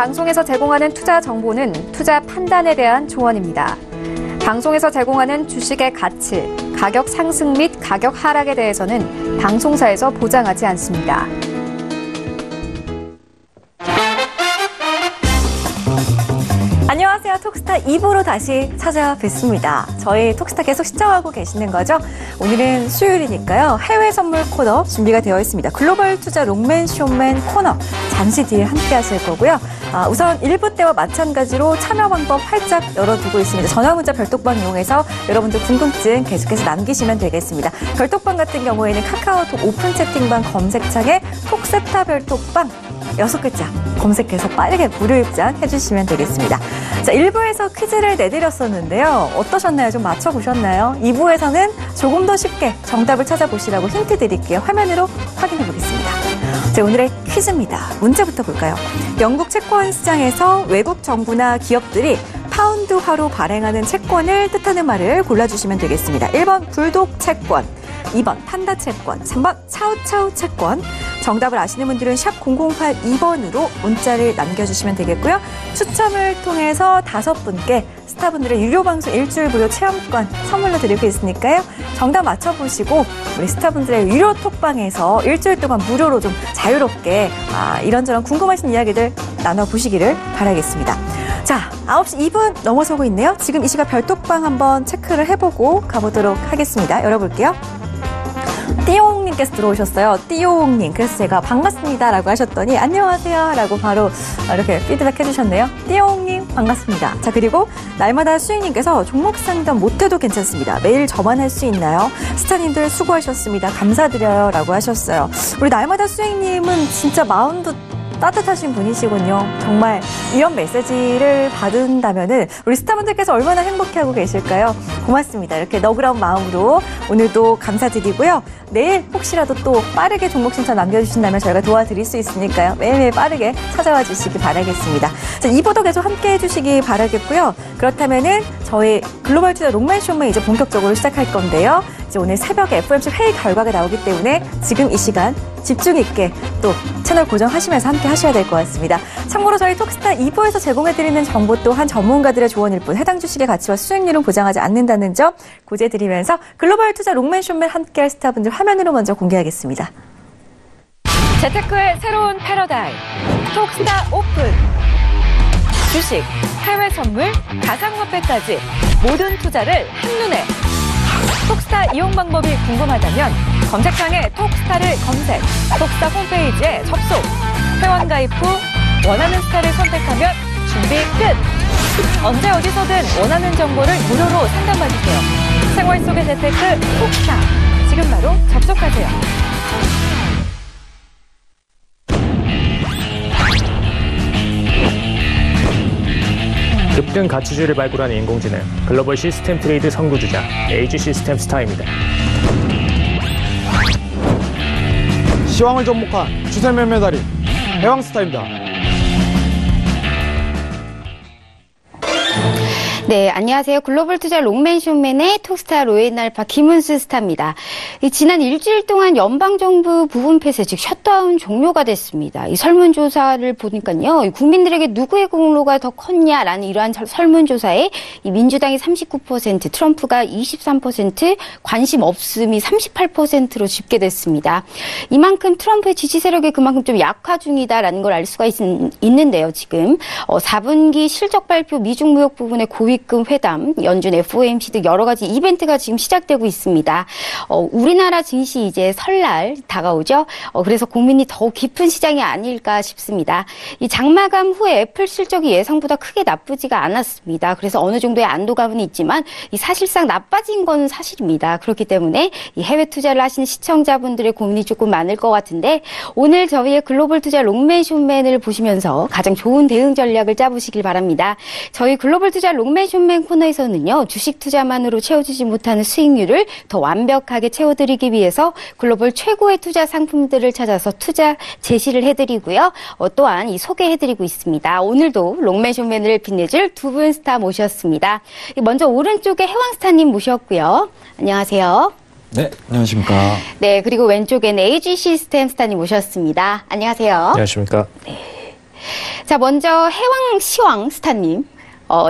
방송에서 제공하는 투자 정보는 투자 판단에 대한 조언입니다. 방송에서 제공하는 주식의 가치, 가격 상승 및 가격 하락에 대해서는 방송사에서 보장하지 않습니다. 안녕하세요. 톡스타 2부로 다시 찾아뵙습니다. 저희 톡스타 계속 시청하고 계시는 거죠? 오늘은 수요일이니까요. 해외 선물 코너 준비가 되어 있습니다. 글로벌 투자 롱맨 쇼맨 코너 잠시 뒤에 함께 하실 거고요. 우선 1부 때와 마찬가지로 참여 방법 활짝 열어두고 있습니다. 전화문자 별톡방 이용해서 여러분들 궁금증 계속해서 남기시면 되겠습니다. 별톡방 같은 경우에는 카카오톡 오픈 채팅방 검색창에 톡스타 별톡방 6글자 검색해서 빠르게 무료 입장 해주시면 되겠습니다. 자, 1부에서 퀴즈를 내드렸었는데요. 어떠셨나요? 좀 맞춰보셨나요? 2부에서는 조금 더 쉽게 정답을 찾아보시라고 힌트 드릴게요. 화면으로 확인해 보겠습니다. 자, 오늘의 퀴즈입니다. 문제부터 볼까요? 영국 채권 시장에서 외국 정부나 기업들이 파운드화로 발행하는 채권을 뜻하는 말을 골라주시면 되겠습니다. 1번 불독 채권, 2번 판다 채권, 3번 차우차우 채권. 정답을 아시는 분들은 샵 0082번으로 문자를 남겨주시면 되겠고요. 추첨을 통해서 5분께 스타분들의 유료 방송 일주일 무료 체험권 선물로 드리고 있으니까요. 정답 맞춰보시고 우리 스타분들의 유료 톡방에서 일주일 동안 무료로 좀 자유롭게 이런저런 궁금하신 이야기들 나눠보시기를 바라겠습니다. 자, 9시 2분 넘어서고 있네요. 지금 이 시각 별톡방 한번 체크를 해보고 가보도록 하겠습니다. 열어볼게요. 띠용님께서 들어오셨어요. 띠용님. 그래서 제가 반갑습니다 라고 하셨더니 안녕하세요 라고 바로 이렇게 피드백 해주셨네요. 띠용님 반갑습니다. 자, 그리고 날마다 수익님께서 종목 상담 못해도 괜찮습니다. 매일 저만 할 수 있나요? 스타님들 수고하셨습니다. 감사드려요 라고 하셨어요. 우리 날마다 수익님은 진짜 마음도 따뜻하신 분이시군요. 정말 이런 메시지를 받은다면은 우리 스타분들께서 얼마나 행복해하고 계실까요? 고맙습니다. 이렇게 너그러운 마음으로 오늘도 감사드리고요. 내일 혹시라도 또 빠르게 종목 신청 남겨주신다면 저희가 도와드릴 수 있으니까요. 매일매일 빠르게 찾아와 주시기 바라겠습니다. 자, 2부도 계속 함께 해주시기 바라겠고요. 그렇다면은 저희 글로벌 투자 롱맨 쇼맨 이제 본격적으로 시작할 건데요. 이제 오늘 새벽에 FOMC 회의 결과가 나오기 때문에 지금 이 시간 집중 있게 또 채널 고정하시면서 함께 하셔야 될 것 같습니다. 참고로 저희 톡스타 2부에서 제공해드리는 정보 또한 전문가들의 조언일 뿐 해당 주식의 가치와 수익률은 보장하지 않는다는 점 고지해드리면서 글로벌 투자 롱맨 쇼맨 함께할 스타분들 화면으로 먼저 공개하겠습니다. 재테크의 새로운 패러다임 톡스타 오픈. 주식, 해외 선물, 가상화폐까지 모든 투자를 한눈에. 톡스타 이용 방법이 궁금하다면 검색창에 톡스타를 검색, 톡스타 홈페이지에 접속, 회원 가입 후 원하는 스타를 선택하면 준비 끝! 언제 어디서든 원하는 정보를 무료로 상담받으세요. 생활 속의 재테크 톡스타, 지금 바로 접속하세요. 급등 가치주를 발굴하는 인공지능 글로벌 시스템 트레이드 선구주자 에이지 시스템 스타입니다. 시황을 접목한 추세 매매 달인 해왕스타입니다. 네, 안녕하세요. 글로벌 투자 롱맨 쇼맨의 톡스타 로엔알파 김은수 스타입니다. 지난 일주일 동안 연방정부 부분 폐쇄, 즉 셧다운 종료가 됐습니다. 이 설문조사를 보니까요, 국민들에게 누구의 공로가 더 컸냐라는 이러한 설문조사에 이 민주당이 39%, 트럼프가 23%, 관심 없음이 38%로 집계됐습니다. 이만큼 트럼프의 지지 세력이 그만큼 좀 약화 중이다라는 걸 알 수가 있는데요, 지금. 4분기 실적 발표, 미중 무역 부분의 고위급 회담, 연준 FOMC 등 여러 가지 이벤트가 지금 시작되고 있습니다. 우리나라 증시 이제 설날 다가오죠. 그래서 고민이 더욱 깊은 시장이 아닐까 싶습니다. 이 장마감 후에 애플 실적이 예상보다 크게 나쁘지가 않았습니다. 그래서 어느 정도의 안도감은 있지만 이 사실상 나빠진 건 사실입니다. 그렇기 때문에 이 해외 투자를 하시는 시청자분들의 고민이 조금 많을 것 같은데 오늘 저희의 글로벌 투자 롱맨 쇼맨을 보시면서 가장 좋은 대응 전략을 짜보시길 바랍니다. 저희 글로벌 투자 롱맨 쇼맨 코너에서는요, 주식 투자만으로 채워주지 못하는 수익률을 더 완벽하게 채워드리기 위해서 글로벌 최고의 투자 상품들을 찾아서 투자 제시를 해드리고요. 또한 이 소개해드리고 있습니다. 오늘도 롱맨 쇼맨을 빛내줄 두 분 스타 모셨습니다. 먼저 오른쪽에 해왕스타님 모셨고요. 안녕하세요. 네, 안녕하십니까. 네, 그리고 왼쪽에는 에이지 시스템 스타님 모셨습니다. 안녕하세요. 안녕하십니까. 네. 자, 먼저 해왕 시황 스타님.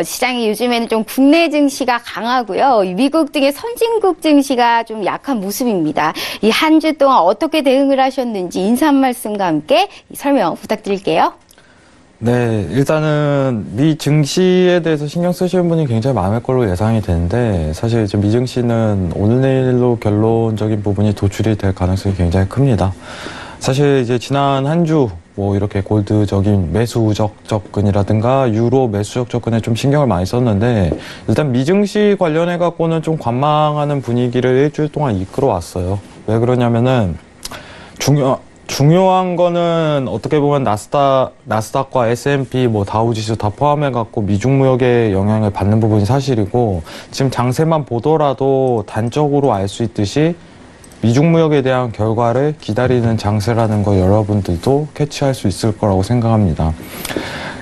시장이 요즘에는 좀 국내 증시가 강하고요. 미국 등의 선진국 증시가 좀 약한 모습입니다. 이 한 주 동안 어떻게 대응을 하셨는지 인사 한 말씀과 함께 설명 부탁드릴게요. 네, 일단은 미 증시에 대해서 신경 쓰시는 분이 굉장히 많을 걸로 예상이 되는데 사실 이제 미 증시는 오늘 내일로 결론적인 부분이 도출이 될 가능성이 굉장히 큽니다. 사실 이제 지난 한 주 뭐 이렇게 골드적인 매수적 접근이라든가 유로 매수적 접근에 좀 신경을 많이 썼는데 일단 미 증시 관련해 갖고는 좀 관망하는 분위기를 일주일 동안 이끌어 왔어요. 왜 그러냐면은 중요한 거는 어떻게 보면 나스닥과 S&P 뭐 다우지수 다 포함해 갖고 미중 무역의 영향을 받는 부분이 사실이고 지금 장세만 보더라도 단적으로 알 수 있듯이 미중 무역에 대한 결과를 기다리는 장세라는 거 여러분들도 캐치할 수 있을 거라고 생각합니다.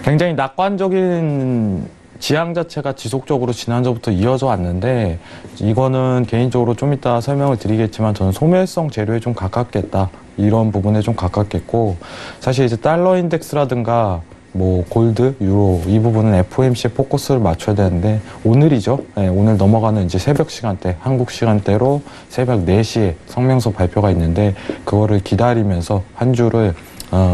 굉장히 낙관적인 지향 자체가 지속적으로 지난주부터 이어져 왔는데 이거는 개인적으로 좀 이따 설명을 드리겠지만 저는 소멸성 재료에 좀 가깝겠다. 이런 부분에 좀 가깝겠고 사실 이제 달러 인덱스라든가 뭐 골드, 유로 이 부분은 FOMC에 포커스를 맞춰야 되는데 오늘이죠. 네, 오늘 넘어가는 이제 새벽 시간대, 한국 시간대로 새벽 4시에 성명서 발표가 있는데 그거를 기다리면서 한 주를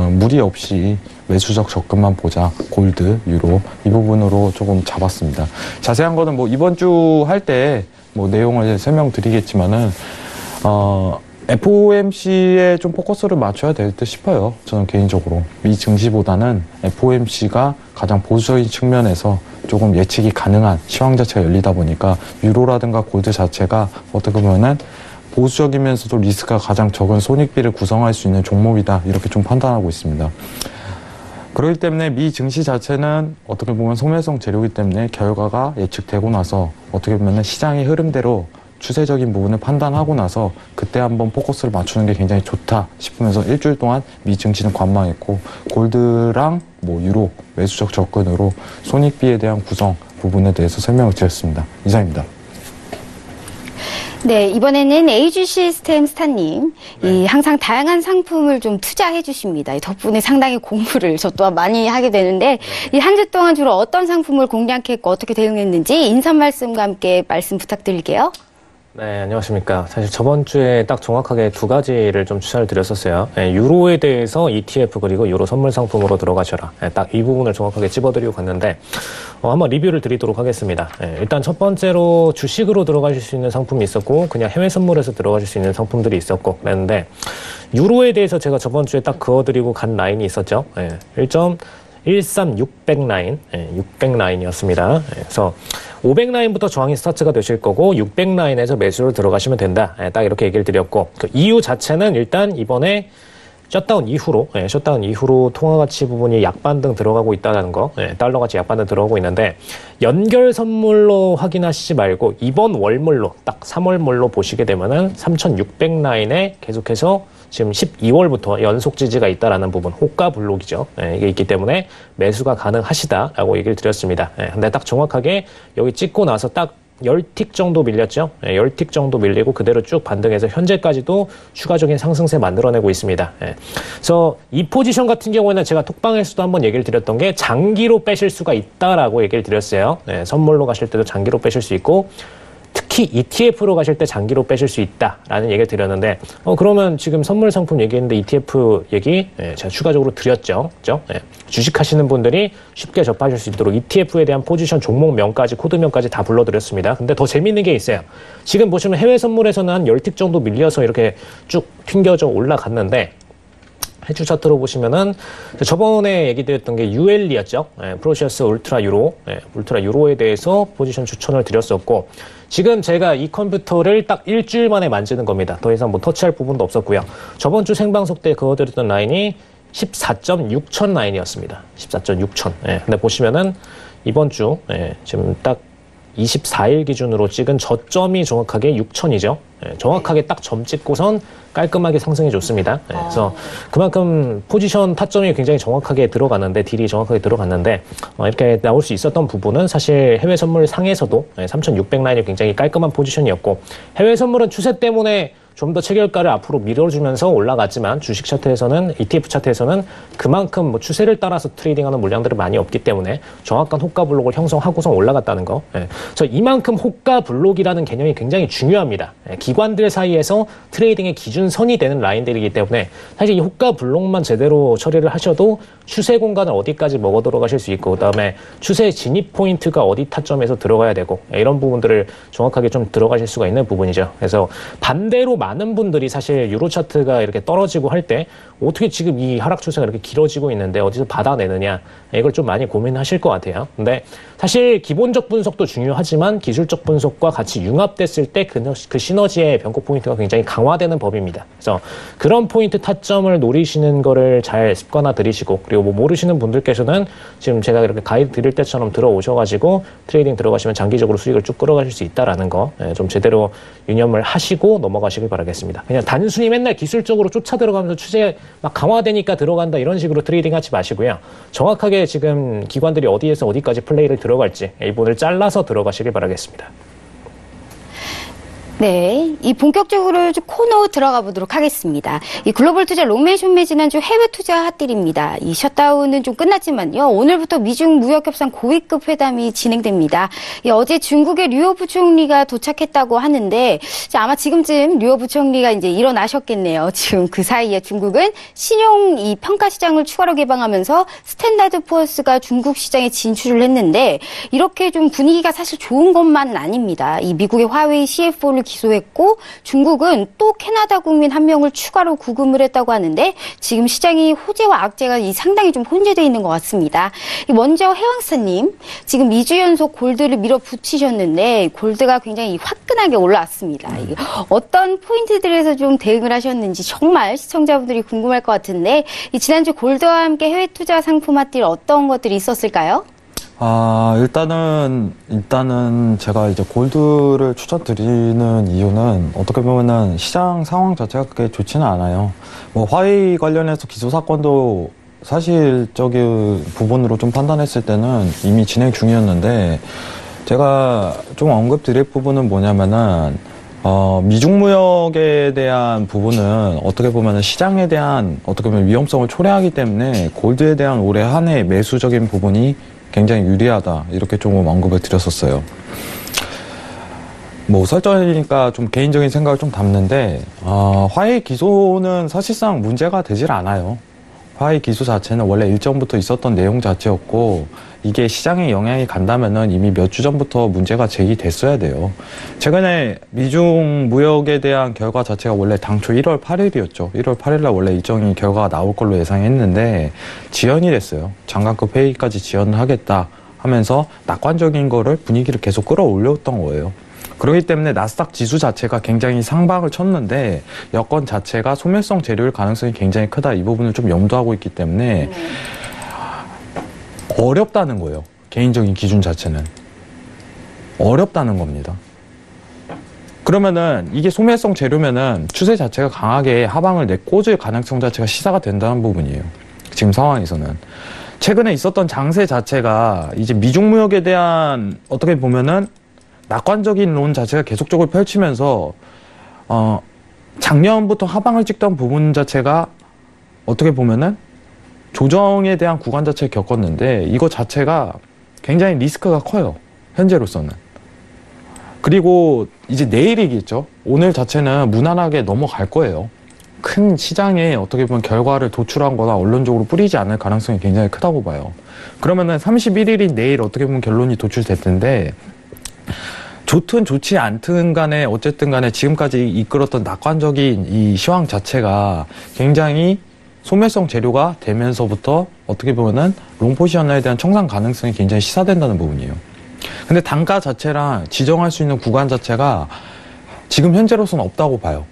무리 없이 매수적 접근만 보자. 골드, 유로 이 부분으로 조금 잡았습니다. 자세한 거는 뭐 이번 주 할 때 뭐 내용을 설명드리겠지만은 FOMC에 좀 포커스를 맞춰야 될 듯 싶어요. 저는 개인적으로 미 증시보다는 FOMC가 가장 보수적인 측면에서 조금 예측이 가능한 시황 자체가 열리다 보니까 유로라든가 골드 자체가 어떻게 보면은 보수적이면서도 리스크가 가장 적은 손익비를 구성할 수 있는 종목이다 이렇게 좀 판단하고 있습니다. 그렇기 때문에 미 증시 자체는 어떻게 보면 소멸성 재료이기 때문에 결과가 예측되고 나서 어떻게 보면 시장의 흐름대로 추세적인 부분을 판단하고 나서 그때 한번 포커스를 맞추는 게 굉장히 좋다 싶으면서 일주일 동안 미 증시는 관망했고 골드랑 뭐 유로 매수적 접근으로 손익비에 대한 구성 부분에 대해서 설명을 드렸습니다. 이상입니다. 네, 이번에는 AG 시스템 스타님. 이 항상 다양한 상품을 좀 투자해 주십니다. 이 덕분에 상당히 공부를 저 또한 많이 하게 되는데 이 한 주 동안 주로 어떤 상품을 공략했고 어떻게 대응했는지 인사 말씀과 함께 말씀 부탁드릴게요. 네, 안녕하십니까. 사실 저번 주에 딱 정확하게 두 가지를 좀 추천을 드렸었어요. 네, 유로에 대해서 ETF 그리고 유로 선물 상품으로 들어가셔라. 네, 딱 이 부분을 정확하게 찝어드리고 갔는데 한번 리뷰를 드리도록 하겠습니다. 네, 일단 첫 번째로 주식으로 들어가실 수 있는 상품이 있었고 그냥 해외 선물에서 들어가실 수 있는 상품들이 있었고 그랬는데 유로에 대해서 제가 저번 주에 딱 그어드리고 간 라인이 있었죠. 네, 1.13600 라인, 600 라인이었습니다. 그래서 500 라인부터 저항이 스타트가 되실 거고 600 라인에서 매수로 들어가시면 된다. 딱 이렇게 얘기를 드렸고 그 이유 자체는 일단 이번에 셧다운 이후로 통화 가치 부분이 약반등 들어가고 있다는 거, 달러 가치 약반등 들어가고 있는데 연결 선물로 확인하시지 말고 이번 월물로 딱 3월물로 보시게 되면은 3,600 라인에 계속해서 지금 12월부터 연속 지지가 있다라는 부분, 호가 블록이죠. 이게 있기 때문에 매수가 가능하시다라고 얘기를 드렸습니다. 근데 딱 정확하게 여기 찍고 나서 딱 10틱 정도 밀렸죠. 10틱 정도 밀리고 그대로 쭉 반등해서 현재까지도 추가적인 상승세 만들어내고 있습니다. 그래서 이 포지션 같은 경우에는 제가 톡방에서도 한번 얘기를 드렸던 게 장기로 빼실 수가 있다라고 얘기를 드렸어요. 선물로 가실 때도 장기로 빼실 수 있고 특히 ETF로 가실 때 장기로 빼실 수 있다라는 얘기를 드렸는데 그러면 지금 선물 상품 얘기했는데 ETF 얘기 제가 추가적으로 드렸죠. 그죠? 주식하시는 분들이 쉽게 접하실 수 있도록 ETF에 대한 포지션 종목명까지 코드명까지 다 불러드렸습니다. 근데 더 재미있는 게 있어요. 지금 보시면 해외 선물에서는 한 10틱 정도 밀려서 이렇게 쭉 튕겨져 올라갔는데 해주 차트로 보시면은 저번에 얘기 드렸던 게 UL이었죠. 프로시어스 울트라 유로, 울트라 유로에 대해서 포지션 추천을 드렸었고 지금 제가 이 컴퓨터를 딱 일주일 만에 만지는 겁니다. 더 이상 뭐 터치할 부분도 없었고요. 저번 주 생방송 때 그어드렸던 라인이 14.6천 라인이었습니다. 14.6천. 근데 보시면은 이번 주 지금 딱 24일 기준으로 찍은 저점이 정확하게 6천이죠. 정확하게 딱 점 찍고선 깔끔하게 상승이 좋습니다. 그래서 그만큼 포지션 타점이 굉장히 정확하게 들어갔는데 딜이 정확하게 들어갔는데 이렇게 나올 수 있었던 부분은 사실 해외 선물 상에서도 3,600 라인이 굉장히 깔끔한 포지션이었고 해외 선물은 추세 때문에 좀 더 체결가를 앞으로 밀어주면서 올라갔지만 주식 차트에서는 ETF 차트에서는 그만큼 뭐 추세를 따라서 트레이딩하는 물량들이 많이 없기 때문에 정확한 호가 블록을 형성하고서 올라갔다는 거. 그래서 이만큼 호가 블록이라는 개념이 굉장히 중요합니다. 기관들 사이에서 트레이딩의 기준선이 되는 라인들이기 때문에 사실 이 호가 블록만 제대로 처리를 하셔도 추세 공간을 어디까지 먹어 들어가실 수 있고 그다음에 추세 진입 포인트가 어디 타점에서 들어가야 되고 이런 부분들을 정확하게 좀 들어가실 수가 있는 부분이죠. 그래서 반대로 많은 분들이 사실 유로 차트가 이렇게 떨어지고 할 때 어떻게 지금 이 하락 추세가 이렇게 길어지고 있는데 어디서 받아내느냐 이걸 좀 많이 고민하실 것 같아요. 근데 사실 기본적 분석도 중요하지만 기술적 분석과 같이 융합됐을 때 그 시너지의 변곡 포인트가 굉장히 강화되는 법입니다. 그래서 그런 포인트 타점을 노리시는 거를 잘 습관화 들이시고 그리고 뭐 모르시는 분들께서는 지금 제가 이렇게 가이드 드릴 때처럼 들어오셔가지고 트레이딩 들어가시면 장기적으로 수익을 쭉 끌어가실 수 있다라는 거 좀 제대로 유념을 하시고 넘어가시길 바라겠습니다. 그냥 단순히 맨날 기술적으로 쫓아 들어가면서 추세 막 강화되니까 들어간다 이런 식으로 트레이딩 하지 마시고요. 정확하게 지금 기관들이 어디에서 어디까지 플레이를 들어갈지 이 부분을 잘라서 들어가시길 바라겠습니다. 네, 이 본격적으로 코너 들어가 보도록 하겠습니다. 이 글로벌 투자 롱맨 숏맨 지난주 해외 투자 핫딜입니다. 이 셧다운은 좀 끝났지만요. 오늘부터 미중 무역 협상 고위급 회담이 진행됩니다. 어제 중국의 류어 부총리가 도착했다고 하는데 아마 지금쯤 류어 부총리가 이제 일어나셨겠네요. 지금 그 사이에 중국은 신용 이 평가 시장을 추가로 개방하면서 스탠다드 푸어스가 중국 시장에 진출을 했는데 이렇게 좀 분위기가 사실 좋은 것만은 아닙니다. 이 미국의 화웨이 CFO를 기소했고 중국은 또 캐나다 국민 한 명을 추가로 구금을 했다고 하는데 지금 시장이 호재와 악재가 상당히 좀 혼재되어 있는 것 같습니다. 먼저 해왕사님, 지금 2주 연속 골드를 밀어붙이셨는데 골드가 굉장히 화끈하게 올라왔습니다. 어떤 포인트들에서 좀 대응을 하셨는지 정말 시청자분들이 궁금할 것 같은데 지난주 골드와 함께 해외 투자 상품 핫딜 어떤 것들이 있었을까요? 일단은 제가 이제 골드를 추천드리는 이유는 어떻게 보면은 시장 상황 자체가 그렇게 좋지는 않아요. 뭐 화웨이 관련해서 기소 사건도 사실적인 부분으로 좀 판단했을 때는 이미 진행 중이었는데 제가 좀 언급드릴 부분은 뭐냐면은 미중 무역에 대한 부분은 어떻게 보면은 시장에 대한 어떻게 보면 위험성을 초래하기 때문에 골드에 대한 올해 한 해 매수적인 부분이 굉장히 유리하다 이렇게 조금 언급을 드렸었어요. 뭐 설정이니까 좀 개인적인 생각을 좀 담는데 화웨이 기소는 사실상 문제가 되질 않아요. 화웨이 기소 자체는 원래 일정부터 있었던 내용 자체였고 이게 시장에 영향이 간다면은 이미 몇 주 전부터 문제가 제기됐어야 돼요. 최근에 미중 무역에 대한 결과 자체가 원래 당초 1월 8일이었죠. 1월 8일날 원래 일정이 결과가 나올 걸로 예상했는데 지연이 됐어요. 장관급 회의까지 지연을 하겠다 하면서 낙관적인 거를 분위기를 계속 끌어올렸던 거예요. 그렇기 때문에 나스닥 지수 자체가 굉장히 상방을 쳤는데 여건 자체가 소멸성 재료일 가능성이 굉장히 크다. 이 부분을 좀 염두하고 있기 때문에 어렵다는 거예요. 개인적인 기준 자체는. 어렵다는 겁니다. 그러면은 이게 소멸성 재료면은 추세 자체가 강하게 하방을 내꽂을 가능성 자체가 시사가 된다는 부분이에요. 지금 상황에서는. 최근에 있었던 장세 자체가 이제 미중 무역에 대한 어떻게 보면은 낙관적인 론 자체가 계속적으로 펼치면서 작년부터 하방을 찍던 부분 자체가 어떻게 보면은 조정에 대한 구간 자체를 겪었는데 이거 자체가 굉장히 리스크가 커요. 현재로서는. 그리고 이제 내일이겠죠. 오늘 자체는 무난하게 넘어갈 거예요. 큰 시장에 어떻게 보면 결과를 도출한 거나 언론적으로 뿌리지 않을 가능성이 굉장히 크다고 봐요. 그러면은 31일인 내일 어떻게 보면 결론이 도출될 텐데 좋든 좋지 않든 간에 어쨌든 간에 지금까지 이끌었던 낙관적인 이 시황 자체가 굉장히 소멸성 재료가 되면서부터 어떻게 보면은 롱포지션에 대한 청산 가능성이 굉장히 시사된다는 부분이에요. 근데 단가 자체랑 지정할 수 있는 구간 자체가 지금 현재로서는 없다고 봐요.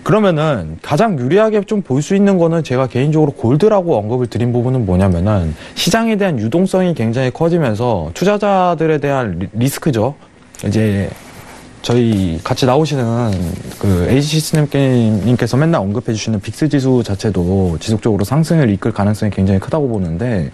그러면은 가장 유리하게 좀 볼 수 있는 거는 제가 개인적으로 골드라고 언급을 드린 부분은 뭐냐면은 시장에 대한 유동성이 굉장히 커지면서 투자자들에 대한 리스크죠. 이제 저희 같이 나오시는 그 에이시스님께서 맨날 언급해 주시는 빅스 지수 자체도 지속적으로 상승을 이끌 가능성이 굉장히 크다고 보는데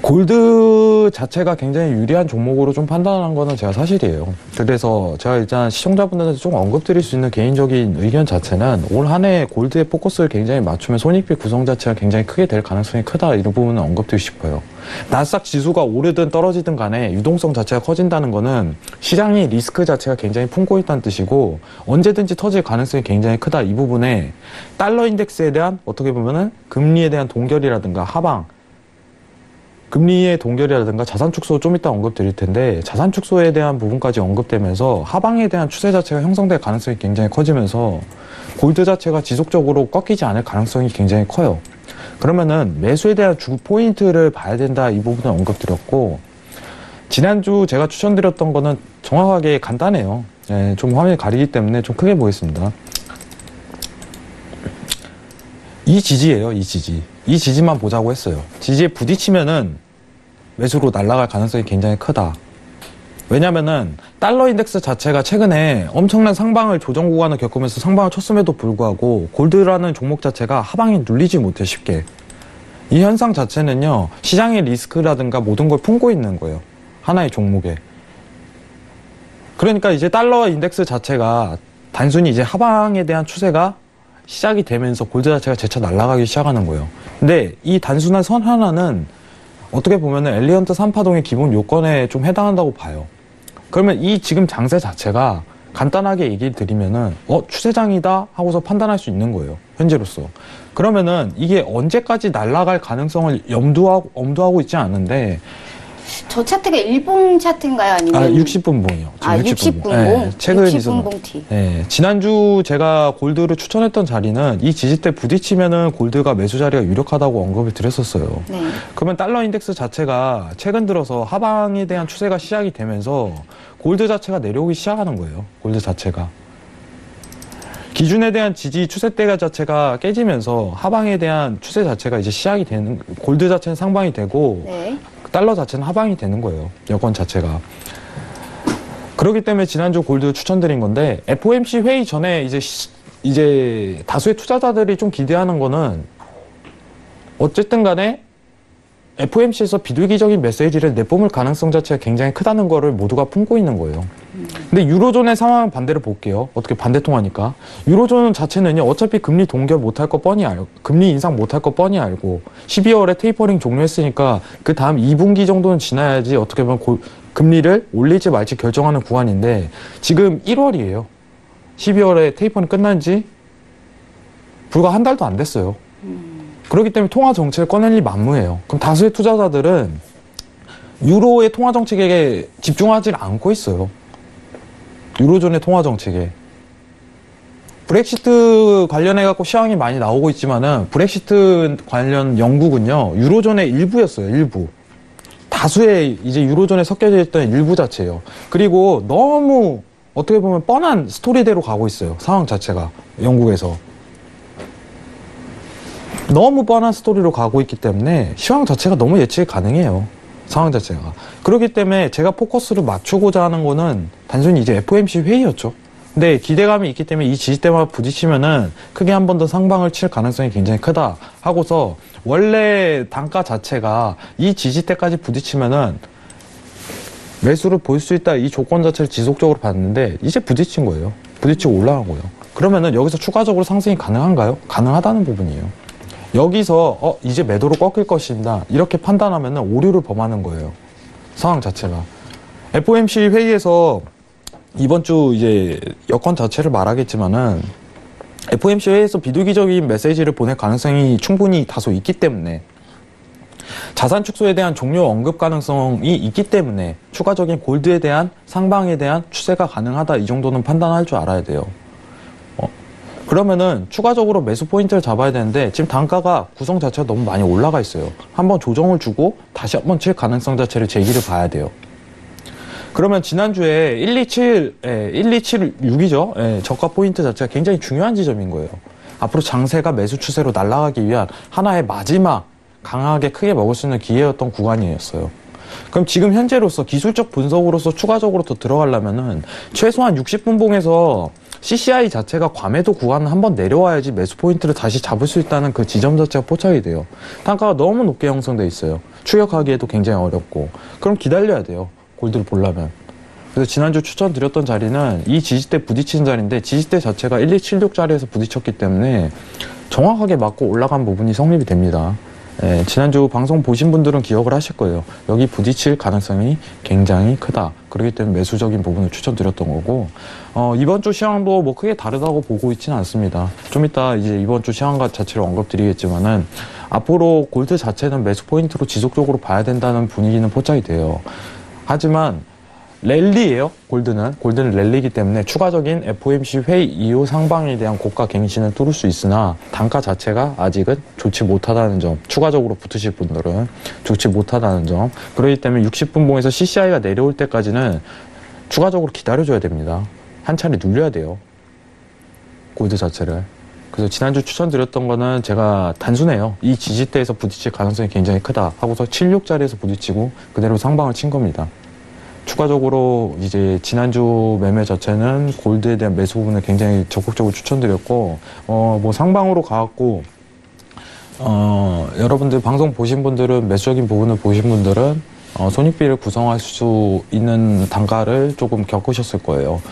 골드 자체가 굉장히 유리한 종목으로 좀 판단한 거는 제가 사실이에요. 그래서 제가 일단 시청자분들한테 좀 언급드릴 수 있는 개인적인 의견 자체는 올 한 해 골드에 포커스를 굉장히 맞추면 손익비 구성 자체가 굉장히 크게 될 가능성이 크다, 이런 부분은 언급드리고 싶어요. 나스닥 지수가 오르든 떨어지든 간에 유동성 자체가 커진다는 거는 시장이 리스크 자체가 굉장히 품고 있다는 뜻이고 언제든지 터질 가능성이 굉장히 크다. 이 부분에 달러 인덱스에 대한 어떻게 보면은 금리에 대한 동결이라든가 하방, 금리의 동결이라든가 자산 축소 좀 이따 언급드릴 텐데 자산 축소에 대한 부분까지 언급되면서 하방에 대한 추세 자체가 형성될 가능성이 굉장히 커지면서 골드 자체가 지속적으로 꺾이지 않을 가능성이 굉장히 커요. 그러면은 매수에 대한 주 포인트를 봐야 된다, 이 부분을 언급드렸고, 지난주 제가 추천드렸던 거는 정확하게 간단해요. 예, 좀 화면이 가리기 때문에 좀 크게 보겠습니다. 이 지지예요, 이 지지. 이 지지만 보자고 했어요. 지지에 부딪히면은 매수로 날아갈 가능성이 굉장히 크다. 왜냐면은 달러 인덱스 자체가 최근에 엄청난 상방을 조정 구간을 겪으면서 상방을 쳤음에도 불구하고 골드라는 종목 자체가 하방에 눌리지 못해 쉽게. 이 현상 자체는요, 시장의 리스크라든가 모든 걸 품고 있는 거예요. 하나의 종목에. 그러니까 이제 달러 인덱스 자체가 단순히 이제 하방에 대한 추세가 시작이 되면서 골드 자체가 재차 날아가기 시작하는 거예요. 근데 이 단순한 선 하나는 어떻게 보면은 엘리언트 3파동의 기본 요건에 좀 해당한다고 봐요. 그러면 이 지금 장세 자체가 간단하게 얘기를 드리면은 추세장이다 하고서 판단할 수 있는 거예요, 현재로서. 그러면은 이게 언제까지 날아갈 가능성을 엄두하고 있지 않은데, 저 차트가 일봉 차트인가요? 아니면 60분봉이요. 60분봉? 네, 최근 60분봉 T. 네, 지난주 제가 골드를 추천했던 자리는 이 지지대 부딪히면은 골드가 매수 자리가 유력하다고 언급을 드렸었어요. 네. 그러면 달러 인덱스 자체가 최근 들어서 하방에 대한 추세가 시작이 되면서 골드 자체가 내려오기 시작하는 거예요. 골드 자체가. 기준에 대한 지지 추세대가 자체가 깨지면서 하방에 대한 추세 자체가 이제 시작이 되는, 골드 자체는 상방이 되고, 네. 달러 자체는 하방이 되는 거예요. 여건 자체가. 그렇기 때문에 지난주 골드 추천드린 건데, FOMC 회의 전에 이제 다수의 투자자들이 좀 기대하는 거는, 어쨌든 간에 FOMC에서 비둘기적인 메시지를 내뿜을 가능성 자체가 굉장히 크다는 거를 모두가 품고 있는 거예요. 근데 유로존의 상황은 반대로 볼게요. 어떻게 반대통하니까. 유로존 자체는요, 어차피 금리 동결 못할 거 뻔히 알고, 금리 인상 못할 거 뻔히 알고, 12월에 테이퍼링 종료했으니까 그 다음 2분기 정도는 지나야지 어떻게 보면 금리를 올릴지 말지 결정하는 구간인데, 지금 1월이에요. 12월에 테이퍼링 끝난 지 불과 한 달도 안 됐어요. 그렇기 때문에 통화 정책을 꺼낼 리 만무해요. 그럼 다수의 투자자들은 유로의 통화 정책에 집중하지 않고 있어요. 유로존의 통화 정책에. 브렉시트 관련해갖고 시황이 많이 나오고 있지만은, 브렉시트 관련 영국은요, 유로존의 일부였어요, 일부. 다수의 이제 유로존에 섞여져 있던 일부 자체예요. 그리고 너무 어떻게 보면 뻔한 스토리대로 가고 있어요, 상황 자체가. 영국에서. 너무 뻔한 스토리로 가고 있기 때문에 시황 자체가 너무 예측이 가능해요, 상황 자체가. 그렇기 때문에 제가 포커스를 맞추고자 하는 거는 단순히 이제 FOMC 회의였죠. 근데 기대감이 있기 때문에 이 지지대와 부딪히면은 크게 한 번 더 상방을 칠 가능성이 굉장히 크다 하고서, 원래 단가 자체가 이 지지대까지 부딪히면은 매수를 볼 수 있다, 이 조건 자체를 지속적으로 봤는데 이제 부딪힌 거예요. 부딪히고 올라간 거예요. 그러면은 여기서 추가적으로 상승이 가능한가요? 가능하다는 부분이에요. 여기서 이제 매도로 꺾일 것이다, 이렇게 판단하면은 오류를 범하는 거예요, 상황 자체가. FOMC 회의에서 이번 주 이제 여건 자체를 말하겠지만은, FOMC 회의에서 비둘기적인 메시지를 보낼 가능성이 충분히 다소 있기 때문에, 자산 축소에 대한 종료 언급 가능성이 있기 때문에 추가적인 골드에 대한 상방에 대한 추세가 가능하다, 이 정도는 판단할 줄 알아야 돼요. 그러면은 추가적으로 매수 포인트를 잡아야 되는데, 지금 단가가 구성 자체가 너무 많이 올라가 있어요. 한번 조정을 주고 다시 한번 칠 가능성 자체를 제기를 봐야 돼요. 그러면 지난주에 1276이죠. 저가 포인트 자체가 굉장히 중요한 지점인 거예요. 앞으로 장세가 매수 추세로 날아가기 위한 하나의 마지막 강하게 크게 먹을 수 있는 기회였던 구간이었어요. 그럼 지금 현재로서 기술적 분석으로서 추가적으로 더 들어가려면은 최소한 60분봉에서 CCI 자체가 과매도 구간을 한번 내려와야지 매수 포인트를 다시 잡을 수 있다는 그 지점 자체가 포착이 돼요. 단가가 너무 높게 형성돼 있어요. 추격하기에도 굉장히 어렵고. 그럼 기다려야 돼요. 골드를 보려면. 그래서 지난주 추천드렸던 자리는 이 지지대 부딪히는 자리인데 지지대 자체가 1276자리에서 부딪혔기 때문에 정확하게 맞고 올라간 부분이 성립이 됩니다. 예, 지난주 방송 보신 분들은 기억을 하실 거예요. 여기 부딪힐 가능성이 굉장히 크다. 그렇기 때문에 매수적인 부분을 추천드렸던 거고, 이번 주 시황도 뭐 크게 다르다고 보고 있지는 않습니다. 좀 이따 이제 이번 주 시황과 자체를 언급드리겠지만은, 앞으로 골드 자체는 매수 포인트로 지속적으로 봐야 된다는 분위기는 포착이 돼요. 하지만, 랠리예요. 골드는 랠리이기 때문에 추가적인 FOMC 회의 이후 상방에 대한 고가 갱신을 뚫을 수 있으나 단가 자체가 아직은 좋지 못하다는 점, 추가적으로 붙으실 분들은 좋지 못하다는 점. 그렇기 때문에 60분봉에서 CCI가 내려올 때까지는 추가적으로 기다려줘야 됩니다. 한 차례 눌려야 돼요. 골드 자체를. 그래서 지난주 추천드렸던 거는 제가 단순해요. 이 지지대에서 부딪힐 가능성이 굉장히 크다 하고서 76자리에서 부딪히고 그대로 상방을 친 겁니다. 추가적으로 이제 지난주 매매 자체는 골드에 대한 매수 부분을 굉장히 적극적으로 추천드렸고, 뭐 상방으로 가갖고, 여러분들 방송 보신 분들은 매수적인 부분을 보신 분들은 손익비를 구성할 수 있는 단가를 조금 겪으셨을 거예요.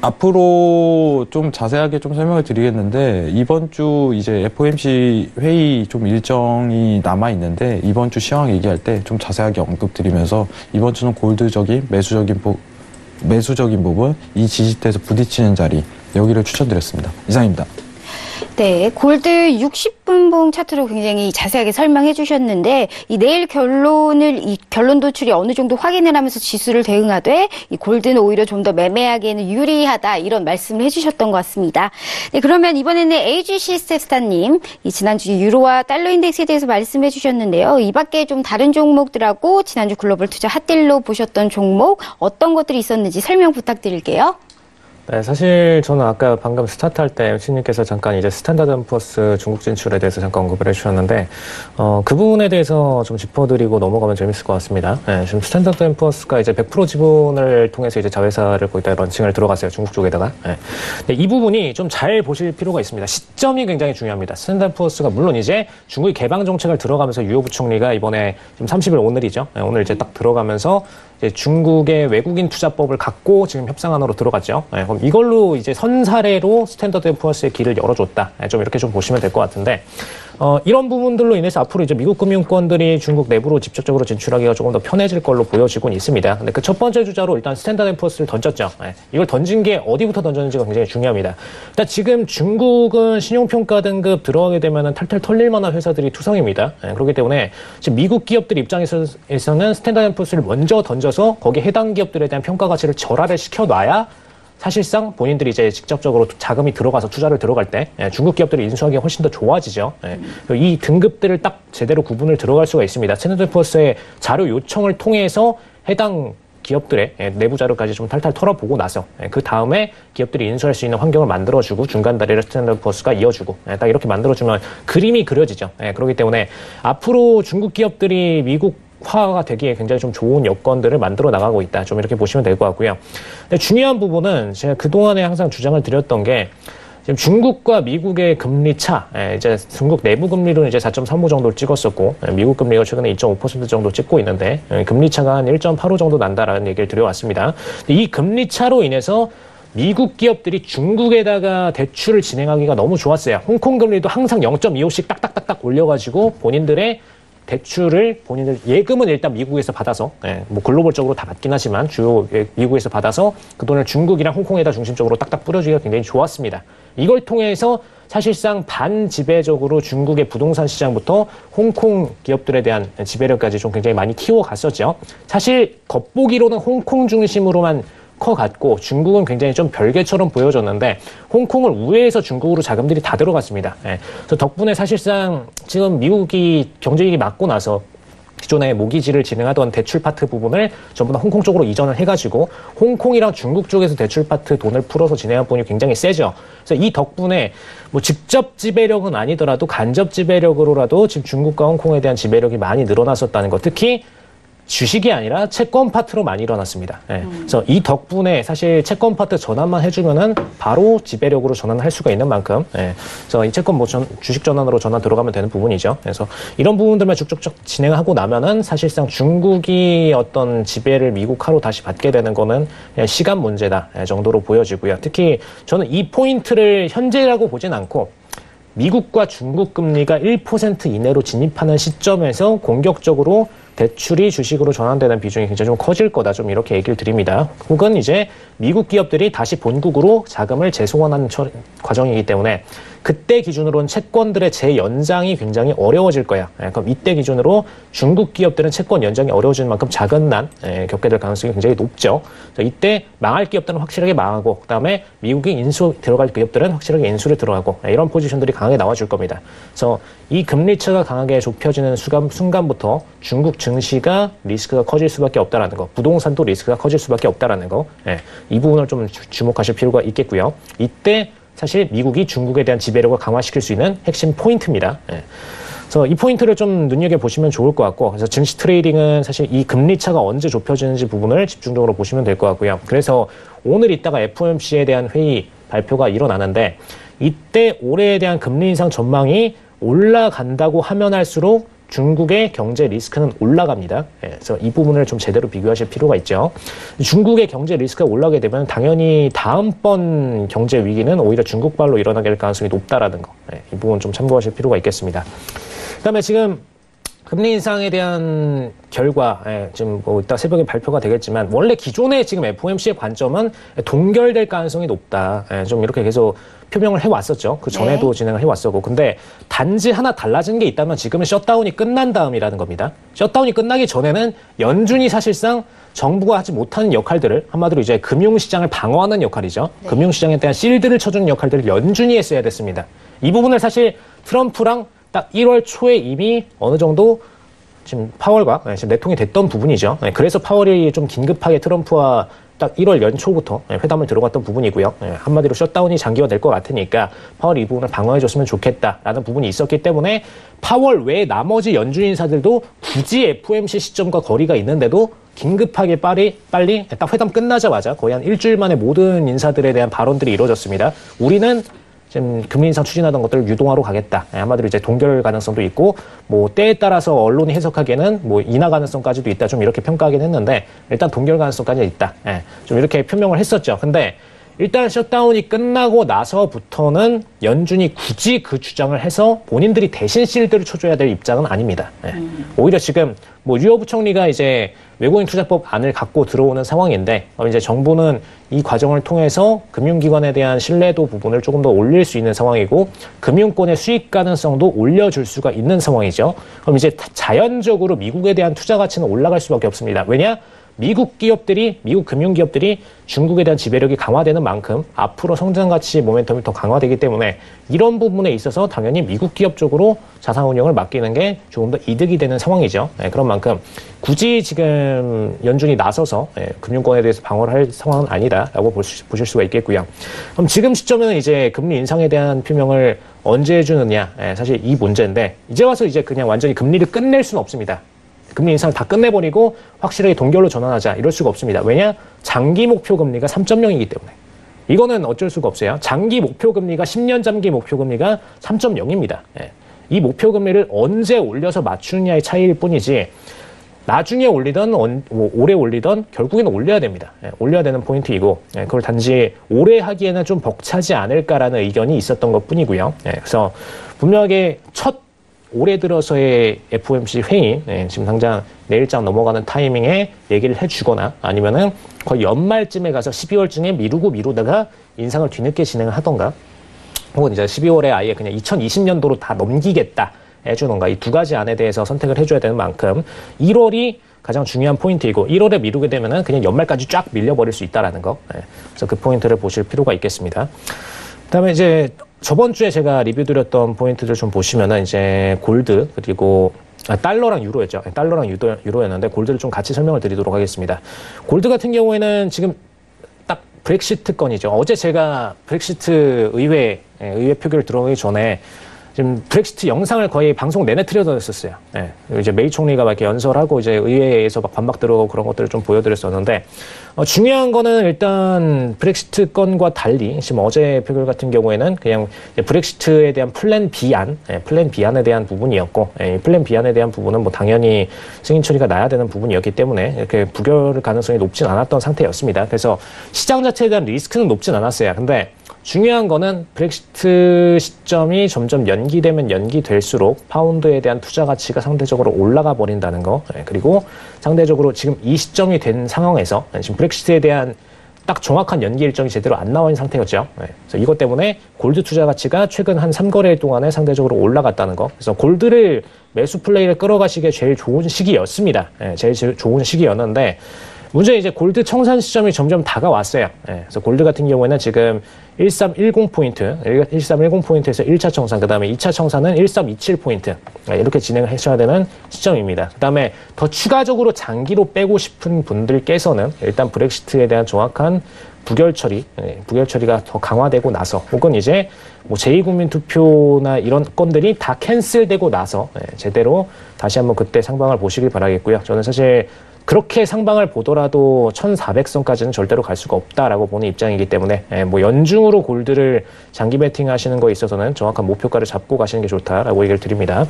앞으로 좀 자세하게 좀 설명을 드리겠는데, 이번 주 이제 FOMC 회의 좀 일정이 남아 있는데, 이번 주 시황 얘기할 때 좀 자세하게 언급드리면서, 이번 주는 골드적인 매수적인 부분, 이 지지대에서 부딪히는 자리, 여기를 추천드렸습니다. 이상입니다. 네, 골드 60분봉 차트로 굉장히 자세하게 설명해 주셨는데, 이 내일 결론 도출이 어느 정도 확인을 하면서 지수를 대응하되, 이 골드는 오히려 좀 더 매매하기에는 유리하다, 이런 말씀을 해 주셨던 것 같습니다. 네, 그러면 이번에는 AGC 스텝스타님, 이 지난주 유로와 달러 인덱스에 대해서 말씀해 주셨는데요. 이 밖에 좀 다른 종목들하고 지난주 글로벌 투자 핫딜로 보셨던 종목, 어떤 것들이 있었는지 설명 부탁드릴게요. 네, 사실 저는 아까 방금 스타트할 때 MC님께서 잠깐 이제 스탠다드 & 푸어스 중국 진출에 대해서 잠깐 언급을 해주셨는데, 그 부분에 대해서 좀 짚어드리고 넘어가면 재밌을 것 같습니다. 네, 지금 스탠다드 & 푸어스가 이제 100% 지분을 통해서 이제 자회사를 거기다 런칭을 들어갔어요. 중국 쪽에다가. 네. 근데 이 부분이 좀 잘 보실 필요가 있습니다. 시점이 굉장히 중요합니다. 스탠다드 & 푸어스가 물론 이제 중국이 개방 정책을 들어가면서 유호 부총리가 이번에 지금 30일 오늘이죠. 네, 오늘 이제 딱 들어가면서 이제 중국의 외국인 투자법을 갖고 지금 협상안으로 들어갔죠. 네, 그럼 이걸로 이제 선사례로 스탠더드 & 푸어스의 길을 열어줬다. 네, 좀 이렇게 좀 보시면 될 것 같은데, 이런 부분들로 인해서 앞으로 이제 미국 금융권들이 중국 내부로 직접적으로 진출하기가 조금 더 편해질 걸로 보여지곤 있습니다. 근데 그 첫 번째 주자로 일단 스탠더드 & 푸어스를 던졌죠. 네, 이걸 던진 게 어디부터 던졌는지가 굉장히 중요합니다. 일단 지금 중국은 신용평가 등급 들어가게 되면 탈탈 털릴 만한 회사들이 투성입니다. 네, 그렇기 때문에 지금 미국 기업들 입장에서는 스탠더드 & 푸어스를 먼저 던져서 거기에 해당 기업들에 대한 평가 가치를 절하를 시켜놔야 사실상 본인들이 이제 직접적으로 자금이 들어가서 투자를 들어갈 때 중국 기업들이 인수하기가 훨씬 더 좋아지죠. 이 등급들을 딱 제대로 구분을 들어갈 수가 있습니다. 스탠더드 & 푸어스의 자료 요청을 통해서 해당 기업들의 내부 자료까지 좀 탈탈 털어보고 나서 그 다음에 기업들이 인수할 수 있는 환경을 만들어주고 중간 다리를 스탠더드 & 푸어스가 이어주고 딱 이렇게 만들어주면 그림이 그려지죠. 그렇기 때문에 앞으로 중국 기업들이 미국 화가 되기에 굉장히 좀 좋은 여건들을 만들어 나가고 있다. 좀 이렇게 보시면 될 것 같고요. 근데 중요한 부분은 제가 그동안에 항상 주장을 드렸던 게 지금 중국과 미국의 금리 차, 이제 중국 내부 금리로는 이제 4.35 정도를 찍었었고, 미국 금리가 최근에 2.5% 정도 찍고 있는데, 금리 차가 한 1.85 정도 난다라는 얘기를 드려왔습니다. 이 금리 차로 인해서 미국 기업들이 중국에다가 대출을 진행하기가 너무 좋았어요. 홍콩 금리도 항상 0.25씩 딱딱딱딱 올려가지고 본인들의 대출을 본인들 예금은 일단 미국에서 받아서 뭐 글로벌적으로 다 받긴 하지만 주요 미국에서 받아서 그 돈을 중국이랑 홍콩에다 중심적으로 딱딱 뿌려주기가 굉장히 좋았습니다. 이걸 통해서 사실상 반지배적으로 중국의 부동산 시장부터 홍콩 기업들에 대한 지배력까지 좀 굉장히 많이 키워갔었죠. 사실 겉보기로는 홍콩 중심으로만 커갔고 중국은 굉장히 좀 별개처럼 보여졌는데 홍콩을 우회해서 중국으로 자금들이 다 들어갔습니다. 그래서 덕분에 사실상 지금 미국이 경제위기 맞고 나서 기존에 모기지를 진행하던 대출 파트 부분을 전부 다 홍콩 쪽으로 이전을 해가지고 홍콩이랑 중국 쪽에서 대출 파트 돈을 풀어서 진행한 부분이 굉장히 세죠. 그래서 이 덕분에 뭐 직접 지배력은 아니더라도 간접 지배력으로라도 지금 중국과 홍콩에 대한 지배력이 많이 늘어났었다는 것. 특히 주식이 아니라 채권 파트로 많이 일어났습니다. 예. 그래서 이 덕분에 사실 채권 파트 전환만 해주면은 바로 지배력으로 전환할 수가 있는 만큼, 예. 그래서 이 채권 주식 전환으로 전환 들어가면 되는 부분이죠. 그래서 이런 부분들만 쭉쭉쭉 진행하고 나면은 사실상 중국이 어떤 지배를 미국화로 다시 받게 되는 거는 그냥 시간 문제다 정도로 보여지고요. 특히 저는 이 포인트를 현재라고 보진 않고 미국과 중국 금리가 1% 이내로 진입하는 시점에서 공격적으로 대출이 주식으로 전환되는 비중이 굉장히 좀 커질 거다. 좀 이렇게 얘기를 드립니다. 혹은 이제 미국 기업들이 다시 본국으로 자금을 재송환하는 과정이기 때문에 그때 기준으로는 채권들의 재연장이 굉장히 어려워질 거야. 그럼 이때 기준으로 중국 기업들은 채권 연장이 어려워지는 만큼 작은 난 겪게 될 가능성이 굉장히 높죠. 이때 망할 기업들은 확실하게 망하고 그다음에 미국이 인수 들어갈 기업들은 확실하게 인수를 들어가고 이런 포지션들이 강하게 나와줄 겁니다. 그래서 이 금리차가 강하게 좁혀지는 순간부터 중국 증시가 리스크가 커질 수밖에 없다라는 거, 부동산도 리스크가 커질 수밖에 없다라는 거, 이 부분을 좀 주목하실 필요가 있겠고요. 이때 사실 미국이 중국에 대한 지배력을 강화시킬 수 있는 핵심 포인트입니다. 그래서 이 포인트를 좀 눈여겨보시면 좋을 것 같고, 그래서 증시 트레이딩은 사실 이 금리차가 언제 좁혀지는지 부분을 집중적으로 보시면 될 것 같고요. 그래서 오늘 이따가 FOMC에 대한 회의 발표가 일어나는데 이때 올해에 대한 금리 인상 전망이 올라간다고 하면 할수록 중국의 경제 리스크는 올라갑니다. 그래서 이 부분을 좀 제대로 비교하실 필요가 있죠. 중국의 경제 리스크가 올라가게 되면 당연히 다음번 경제 위기는 오히려 중국발로 일어나게 될 가능성이 높다라는 거. 이 부분 좀 참고하실 필요가 있겠습니다. 그다음에 지금 금리 인상에 대한 결과, 지금 뭐 이따 새벽에 발표가 되겠지만 원래 기존의 지금 FOMC의 관점은 동결될 가능성이 높다. 좀 이렇게 계속 표명을 해왔었죠. 그 전에도 진행을 해왔었고. 근데 단지 하나 달라진 게 있다면 지금은 셧다운이 끝난 다음이라는 겁니다. 셧다운이 끝나기 전에는 연준이 사실상 정부가 하지 못하는 역할들을 한마디로 이제 금융시장을 방어하는 역할이죠. 금융시장에 대한 실드를 쳐주는 역할들을 연준이 했어야 됐습니다. 이 부분을 사실 트럼프랑 딱 1월 초에 이미 어느 정도 지금 파월과 지금 내통이 됐던 부분이죠. 그래서 파월이 좀 긴급하게 트럼프와 딱 1월 연초부터 회담을 들어갔던 부분이고요. 한마디로 셧다운이 장기화될 것 같으니까 파월 이 부분을 방어해줬으면 좋겠다라는 부분이 있었기 때문에 파월 외에 나머지 연준 인사들도 굳이 FOMC 시점과 거리가 있는데도 긴급하게 빨리 딱 회담 끝나자마자 거의 한 일주일 만에 모든 인사들에 대한 발언들이 이루어졌습니다. 우리는 지금 금리 인상 추진하던 것들을 유동화로 가겠다. 한마디로 이제 동결 가능성도 있고, 뭐 때에 따라서 언론이 해석하기에는 뭐 인하 가능성까지도 있다. 좀 이렇게 평가하긴 했는데 일단 동결 가능성까지 있다. 좀 이렇게 표명을 했었죠. 근데 일단 셧다운이 끝나고 나서부터는 연준이 굳이 그 주장을 해서 본인들이 대신 실드를 쳐줘야 될 입장은 아닙니다. 오히려 지금 뭐 류호 부총리가 이제 외국인 투자법 안을 갖고 들어오는 상황인데 이제 정부는 이 과정을 통해서 금융기관에 대한 신뢰도 부분을 조금 더 올릴 수 있는 상황이고 금융권의 수익 가능성도 올려줄 수가 있는 상황이죠. 그럼 이제 자연적으로 미국에 대한 투자 가치는 올라갈 수밖에 없습니다. 왜냐? 미국 금융기업들이 중국에 대한 지배력이 강화되는 만큼 앞으로 성장 가치 모멘텀이 더 강화되기 때문에 이런 부분에 있어서 당연히 미국 기업 쪽으로 자산 운용을 맡기는 게 조금 더 이득이 되는 상황이죠. 그런 만큼 굳이 지금 연준이 나서서 금융권에 대해서 방어를 할 상황은 아니다라고 보실 수가 있겠고요. 그럼 지금 시점에는 이제 금리 인상에 대한 표명을 언제 해주느냐, 사실 이 문제인데 이제 와서 이제 그냥 완전히 금리를 끝낼 수는 없습니다. 금리 인상을 다 끝내버리고 확실하게 동결로 전환하자 이럴 수가 없습니다. 왜냐? 장기 목표 금리가 3.0이기 때문에. 이거는 어쩔 수가 없어요. 장기 목표 금리가 10년 장기 목표 금리가 3.0입니다. 이 목표 금리를 언제 올려서 맞추느냐의 차이일 뿐이지 나중에 올리든 올해 올리든 결국에는 올려야 됩니다. 올려야 되는 포인트이고 그걸 단지 올해 하기에는 좀 벅차지 않을까라는 의견이 있었던 것뿐이고요. 그래서 분명하게 올해 들어서의 FOMC 회의, 지금 당장 내일장 넘어가는 타이밍에 얘기를 해주거나 아니면은 거의 연말쯤에 가서 12월쯤에 미루다가 인상을 뒤늦게 진행을 하던가 혹은 이제 12월에 아예 그냥 2020년도로 다 넘기겠다 해주던가 이 두 가지 안에 대해서 선택을 해줘야 되는 만큼 1월이 가장 중요한 포인트이고 1월에 미루게 되면은 그냥 연말까지 쫙 밀려버릴 수 있다라는 거. 그래서 그 포인트를 보실 필요가 있겠습니다. 그다음에 이제 저번 주에 제가 리뷰 드렸던 포인트들 좀 보시면은 이제 골드 그리고 달러랑 유로였죠. 달러랑 유로였는데 골드를 좀 같이 설명을 드리도록 하겠습니다. 골드 같은 경우에는 지금 딱 브렉시트 건이죠. 어제 제가 브렉시트 의회 표결 들어오기 전에 지금 브렉시트 영상을 거의 방송 내내 틀어드렸었어요. 예. 이제 메이 총리가 막 이렇게 연설하고 이제 의회에서 막 반박 들어오고 그런 것들을 좀 보여드렸었는데, 중요한 거는 일단 브렉시트 건과 달리 지금 어제 표결 같은 경우에는 그냥 브렉시트에 대한 플랜 B안, 플랜 B안에 대한 부분이었고, 이 플랜 B안에 대한 부분은 뭐 당연히 승인 처리가 나야 되는 부분이었기 때문에 이렇게 부결 가능성이 높진 않았던 상태였습니다. 그래서 시장 자체에 대한 리스크는 높진 않았어요. 근데 중요한 거는 브렉시트 시점이 점점 연기되면 연기될수록 파운드에 대한 투자 가치가 상대적으로 올라가 버린다는 거. 그리고 상대적으로 지금 이 시점이 된 상황에서 지금 브렉시트에 대한 딱 정확한 연기 일정이 제대로 안 나와 있는 상태였죠. 그래서 이것 때문에 골드 투자 가치가 최근 한 3거래일 동안에 상대적으로 올라갔다는 거. 그래서 골드를 매수 플레이를 끌어가시기에 제일 좋은 시기였습니다. 제일 좋은 시기였는데 문제는 이제 골드 청산 시점이 점점 다가왔어요. 그래서 골드 같은 경우에는 지금 1310포인트, 1310포인트에서 1차 청산, 그 다음에 2차 청산은 1327포인트. 이렇게 진행을 하셔야 되는 시점입니다. 그 다음에 더 추가적으로 장기로 빼고 싶은 분들께서는 일단 브렉시트에 대한 정확한 부결 처리가 더 강화되고 나서, 혹은 이제 뭐 제2국민 투표나 이런 건들이 다 캔슬되고 나서 제대로 다시 한번 그때 상방을 보시길 바라겠고요. 저는 사실 그렇게 상방을 보더라도 1400선까지는 절대로 갈 수가 없다라고 보는 입장이기 때문에 뭐 연중으로 골드를 장기 베팅 하시는 거에 있어서는 정확한 목표가를 잡고 가시는 게 좋다라고 얘기를 드립니다.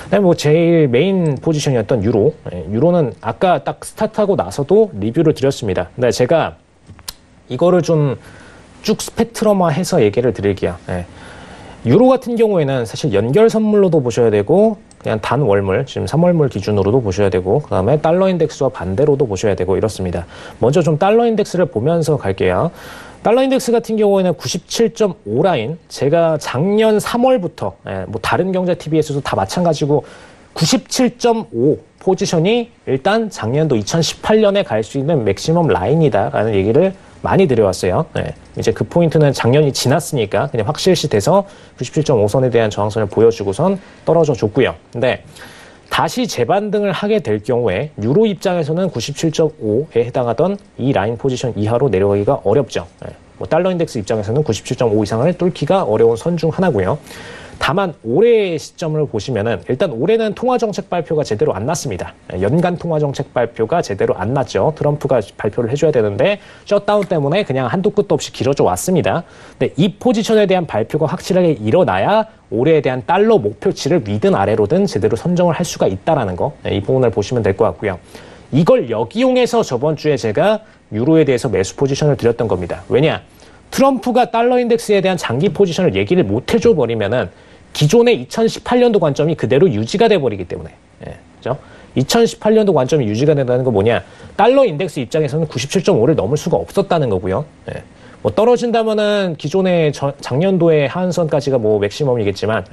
그다음에 뭐 제일 메인 포지션이었던 유로. 유로는 아까 딱 스타트하고 나서도 리뷰를 드렸습니다. 근데 제가 이거를 좀 쭉 스펙트럼화해서 얘기를 드릴게요. 유로 같은 경우에는 사실 연결 선물로도 보셔야 되고 그냥 단 월물, 지금 3월물 기준으로도 보셔야 되고, 그 다음에 달러 인덱스와 반대로도 보셔야 되고 이렇습니다. 먼저 좀 달러 인덱스를 보면서 갈게요. 달러 인덱스 같은 경우에는 97.5 라인, 제가 작년 3월부터 뭐 다른 경제 TV에서도 다 마찬가지고 97.5 포지션이 일단 작년도 2018년에 갈 수 있는 맥시멈 라인이다라는 얘기를 많이 드려왔어요. 이제 그 포인트는 작년이 지났으니까 그냥 확실시 돼서 97.5선에 대한 저항선을 보여주고선 떨어져 줬고요. 근데 다시 재반등을 하게 될 경우에 유로 입장에서는 97.5에 해당하던 이 라인 포지션 이하로 내려가기가 어렵죠. 뭐 달러 인덱스 입장에서는 97.5 이상을 뚫기가 어려운 선 중 하나고요. 다만 올해 시점을 보시면은 일단 올해는 통화정책 발표가 제대로 안 났습니다. 연간 통화정책 발표가 제대로 안 났죠. 트럼프가 발표를 해줘야 되는데 셧다운 때문에 그냥 한도 끝도 없이 길어져 왔습니다. 근데 이 포지션에 대한 발표가 확실하게 일어나야 올해에 대한 달러 목표치를 위든 아래로든 제대로 선정을 할 수가 있다라는 거, 이 부분을 보시면 될 것 같고요. 이걸 역이용해서 저번 주에 제가 유로에 대해서 매수 포지션을 드렸던 겁니다. 왜냐? 트럼프가 달러 인덱스에 대한 장기 포지션을 얘기를 못 해줘 버리면은 기존의 2018년도 관점이 그대로 유지가 돼버리기 때문에, 그죠? 2018년도 관점이 유지가 된다는 건 뭐냐? 달러 인덱스 입장에서는 97.5를 넘을 수가 없었다는 거고요. 뭐 떨어진다면은 기존의 작년도의 하한선까지가 뭐 맥시멈이겠지만,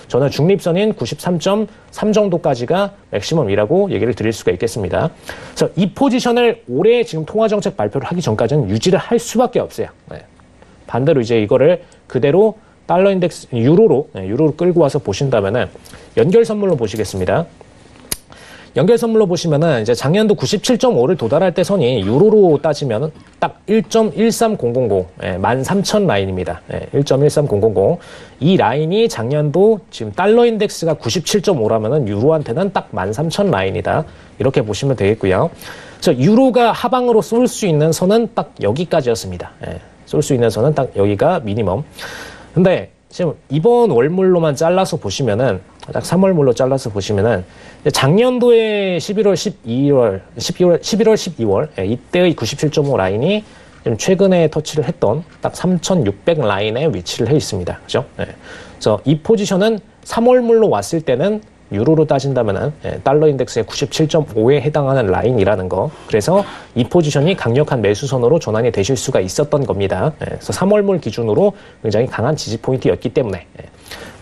저는 중립선인 93.3 정도까지가 맥시멈이라고 얘기를 드릴 수가 있겠습니다. 그래서 이 포지션을 올해 지금 통화정책 발표를 하기 전까지는 유지를 할 수밖에 없어요. 반대로 이제 이거를 그대로 달러 인덱스, 유로로 끌고 와서 보신다면은 연결 선물로 보시겠습니다. 연결 선물로 보시면은 이제 작년도 97.5를 도달할 때 선이 유로로 따지면 딱 1.13000, 13,000 라인입니다. 1.13000. 이 라인이 작년도 지금 달러 인덱스가 97.5라면은 유로한테는 딱 13,000 라인이다. 이렇게 보시면 되겠고요. 그래서 유로가 하방으로 쏠 수 있는 선은 딱 여기까지였습니다. 쏠 수 있는 선은 딱 여기가 미니멈. 근데 지금 이번 월물로만 잘라서 보시면은, 딱 3월물로 잘라서 보시면은 작년도에 11월, 12월 이때의 97.5 라인이 좀 최근에 터치를 했던 딱 3,600 라인에 위치를 해 있습니다. 그죠? 그래서 이 포지션은 3월물로 왔을 때는 유로로 따진다면은 달러 인덱스의 97.5에 해당하는 라인이라는 거. 그래서 이 포지션이 강력한 매수선으로 전환이 되실 수가 있었던 겁니다. 그래서 3월물 기준으로 굉장히 강한 지지 포인트였기 때문에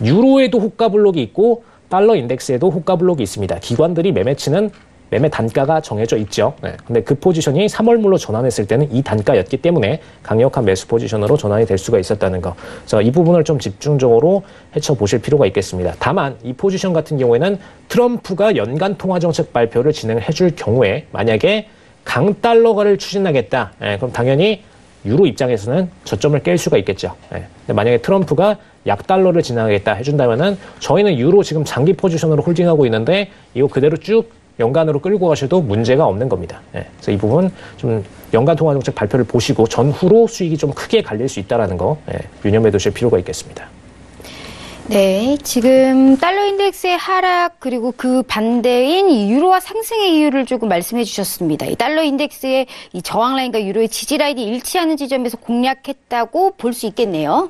유로에도 호가 블록이 있고 달러 인덱스에도 호가 블록이 있습니다. 기관들이 매매치는 매매 단가가 정해져 있죠. 근데 그 포지션이 3월물로 전환했을 때는 이 단가였기 때문에 강력한 매수 포지션으로 전환이 될 수가 있었다는 거. 그래서 이 부분을 좀 집중적으로 헤쳐보실 필요가 있겠습니다. 다만 이 포지션 같은 경우에는 트럼프가 연간 통화정책 발표를 진행을 해줄 경우에 만약에 강달러화를 추진하겠다. 그럼 당연히 유로 입장에서는 저점을 깰 수가 있겠죠. 근데 만약에 트럼프가 약달러를 진행하겠다 해준다면은 저희는 유로 지금 장기 포지션으로 홀딩하고 있는데 이거 그대로 쭉 연간으로 끌고 가셔도 문제가 없는 겁니다. 예, 그래서 이 부분 좀 연간 통화 정책 발표를 보시고 전후로 수익이 좀 크게 갈릴 수 있다라는 거 유념해 두실 필요가 있겠습니다. 네, 지금 달러 인덱스의 하락 그리고 그 반대인 이 유로화 상승의 이유를 조금 말씀해 주셨습니다. 이 달러 인덱스의 이 저항 라인과 유로의 지지 라인이 일치하는 지점에서 공략했다고 볼 수 있겠네요.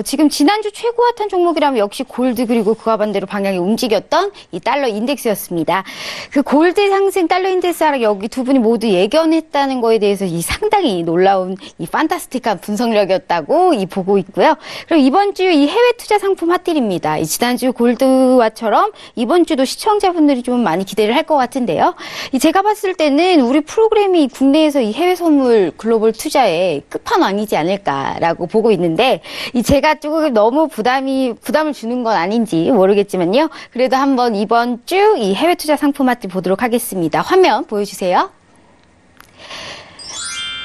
지금 지난주 최고 핫한 종목이라면 역시 골드 그리고 그와 반대로 방향이 움직였던 이 달러 인덱스였습니다. 그 골드 상승, 달러 인덱스 하락 여기 두 분이 모두 예견했다는 거에 대해서 이 상당히 놀라운 이 판타스틱한 분석력이었다고 보고 있고요. 그리고 이번 주 이 해외 투자 상품 핫딜입니다. 이 지난주 골드와처럼 이번 주도 시청자분들이 좀 많이 기대를 할 것 같은데요. 제가 봤을 때는 우리 프로그램이 국내에서 이 해외 선물 글로벌 투자의 끝판왕이지 않을까라고 보고 있는데 제가 조금 너무 부담을 주는 건 아닌지 모르겠지만요. 그래도 한번 이번 주 이 해외 투자 상품 핫딜 보도록 하겠습니다. 화면 보여주세요.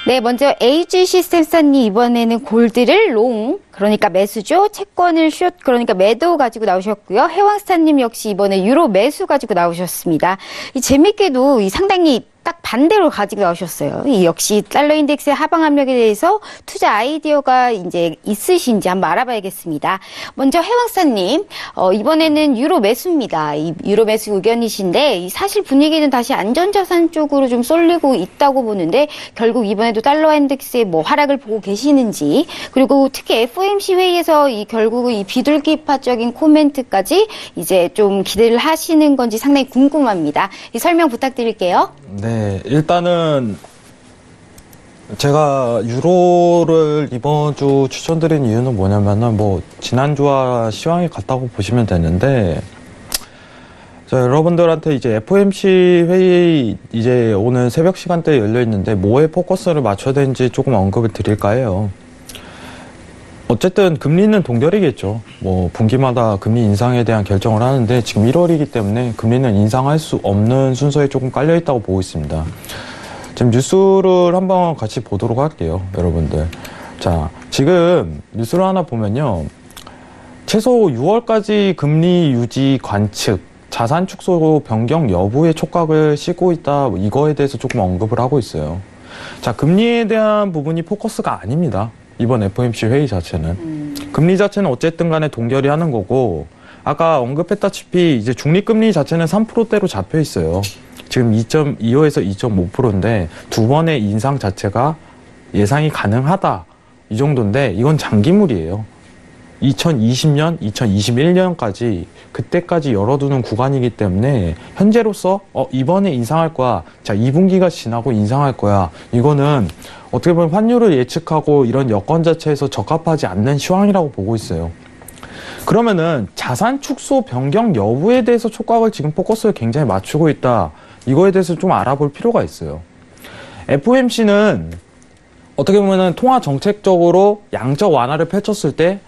네, 먼저 AG 시스템사님 이번에는 골드를 롱, 그러니까 매수죠. 채권을 숏, 그러니까 매도 가지고 나오셨고요. 해왕스타님 역시 이번에 유로 매수 가지고 나오셨습니다. 재밌게도 상당히 딱 반대로 가지고 나오셨어요. 역시 달러 인덱스의 하방 압력에 대해서 투자 아이디어가 이제 있으신지 한번 알아봐야겠습니다. 먼저 해왕사님, 이번에는 유로 매수입니다. 이 유로 매수 의견이신데 사실 분위기는 다시 안전자산 쪽으로 좀 쏠리고 있다고 보는데 결국 이번에도 달러 인덱스의 하락을 보고 계시는지, 그리고 특히 FOMC 회의에서 결국 비둘기파적인 코멘트까지 이제 좀 기대를 하시는 건지 상당히 궁금합니다. 이 설명 부탁드릴게요. 네, 일단은 제가 유로를 이번 주 추천드린 이유는 뭐냐면은 지난주와 시황이 같다고 보시면 되는데, 여러분들한테 이제 FOMC 회의 이제 오늘 새벽 시간대에 열려 있는데 뭐에 포커스를 맞춰야 되는지 조금 언급을 드릴까 해요. 어쨌든 금리는 동결이겠죠. 분기마다 금리 인상에 대한 결정을 하는데 지금 1월이기 때문에 금리는 인상할 수 없는 순서에 조금 깔려 있다고 보고 있습니다. 지금 뉴스를 한번 같이 보도록 할게요, 여러분들. 자, 지금 뉴스를 하나 보면요. 최소 6월까지 금리 유지 관측, 자산 축소 변경 여부의 촉각을 싣고 있다. 이거에 대해서 조금 언급을 하고 있어요. 자, 금리에 대한 부분이 포커스가 아닙니다. 이번 FOMC 회의 자체는. 금리 자체는 어쨌든 간에 동결이 하는 거고, 아까 언급했다시피 이제 중립금리 자체는 3%대로 잡혀 있어요. 지금 2.25에서 2.5%인데 두 번의 인상 자체가 예상이 가능하다. 이 정도인데 이건 장기물이에요. 2020년, 2021년까지 그때까지 열어두는 구간이기 때문에 현재로서 이번에 인상할 거야. 자, 2분기가 지나고 인상할 거야. 이거는 어떻게 보면 환율을 예측하고 이런 여건 자체에서 적합하지 않는 시황이라고 보고 있어요. 그러면은 자산 축소 변경 여부에 대해서 촉각을 지금 포커스를 굉장히 맞추고 있다. 이거에 대해서 좀 알아볼 필요가 있어요. FOMC는 어떻게 보면은 통화 정책적으로 양적 완화를 펼쳤을 때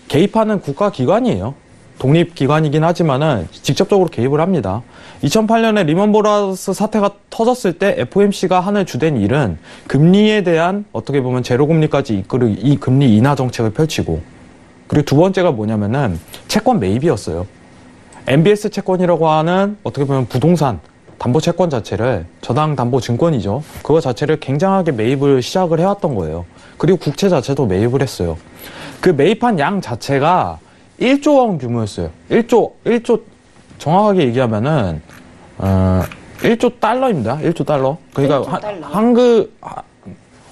개입하는 국가기관이에요. 독립기관이긴 하지만은 직접적으로 개입을 합니다. 2008년에 리먼브라더스 사태가 터졌을 때 FOMC가 하는 주된 일은 금리에 대한 어떻게 보면 제로금리까지 이끌을 이 금리 인하 정책을 펼치고, 그리고 두 번째가 뭐냐면은 채권 매입이었어요. MBS 채권이라고 하는 어떻게 보면 부동산 담보 채권 자체를, 저당 담보 증권이죠. 그거 자체를 굉장하게 매입을 시작을 해왔던 거예요. 그리고 국채 자체도 매입을 했어요. 그 매입한 양 자체가 1조 원 규모였어요. 1조 정확하게 얘기하면은 1조 달러입니다. 1조 달러. 그러니까 1조 달러.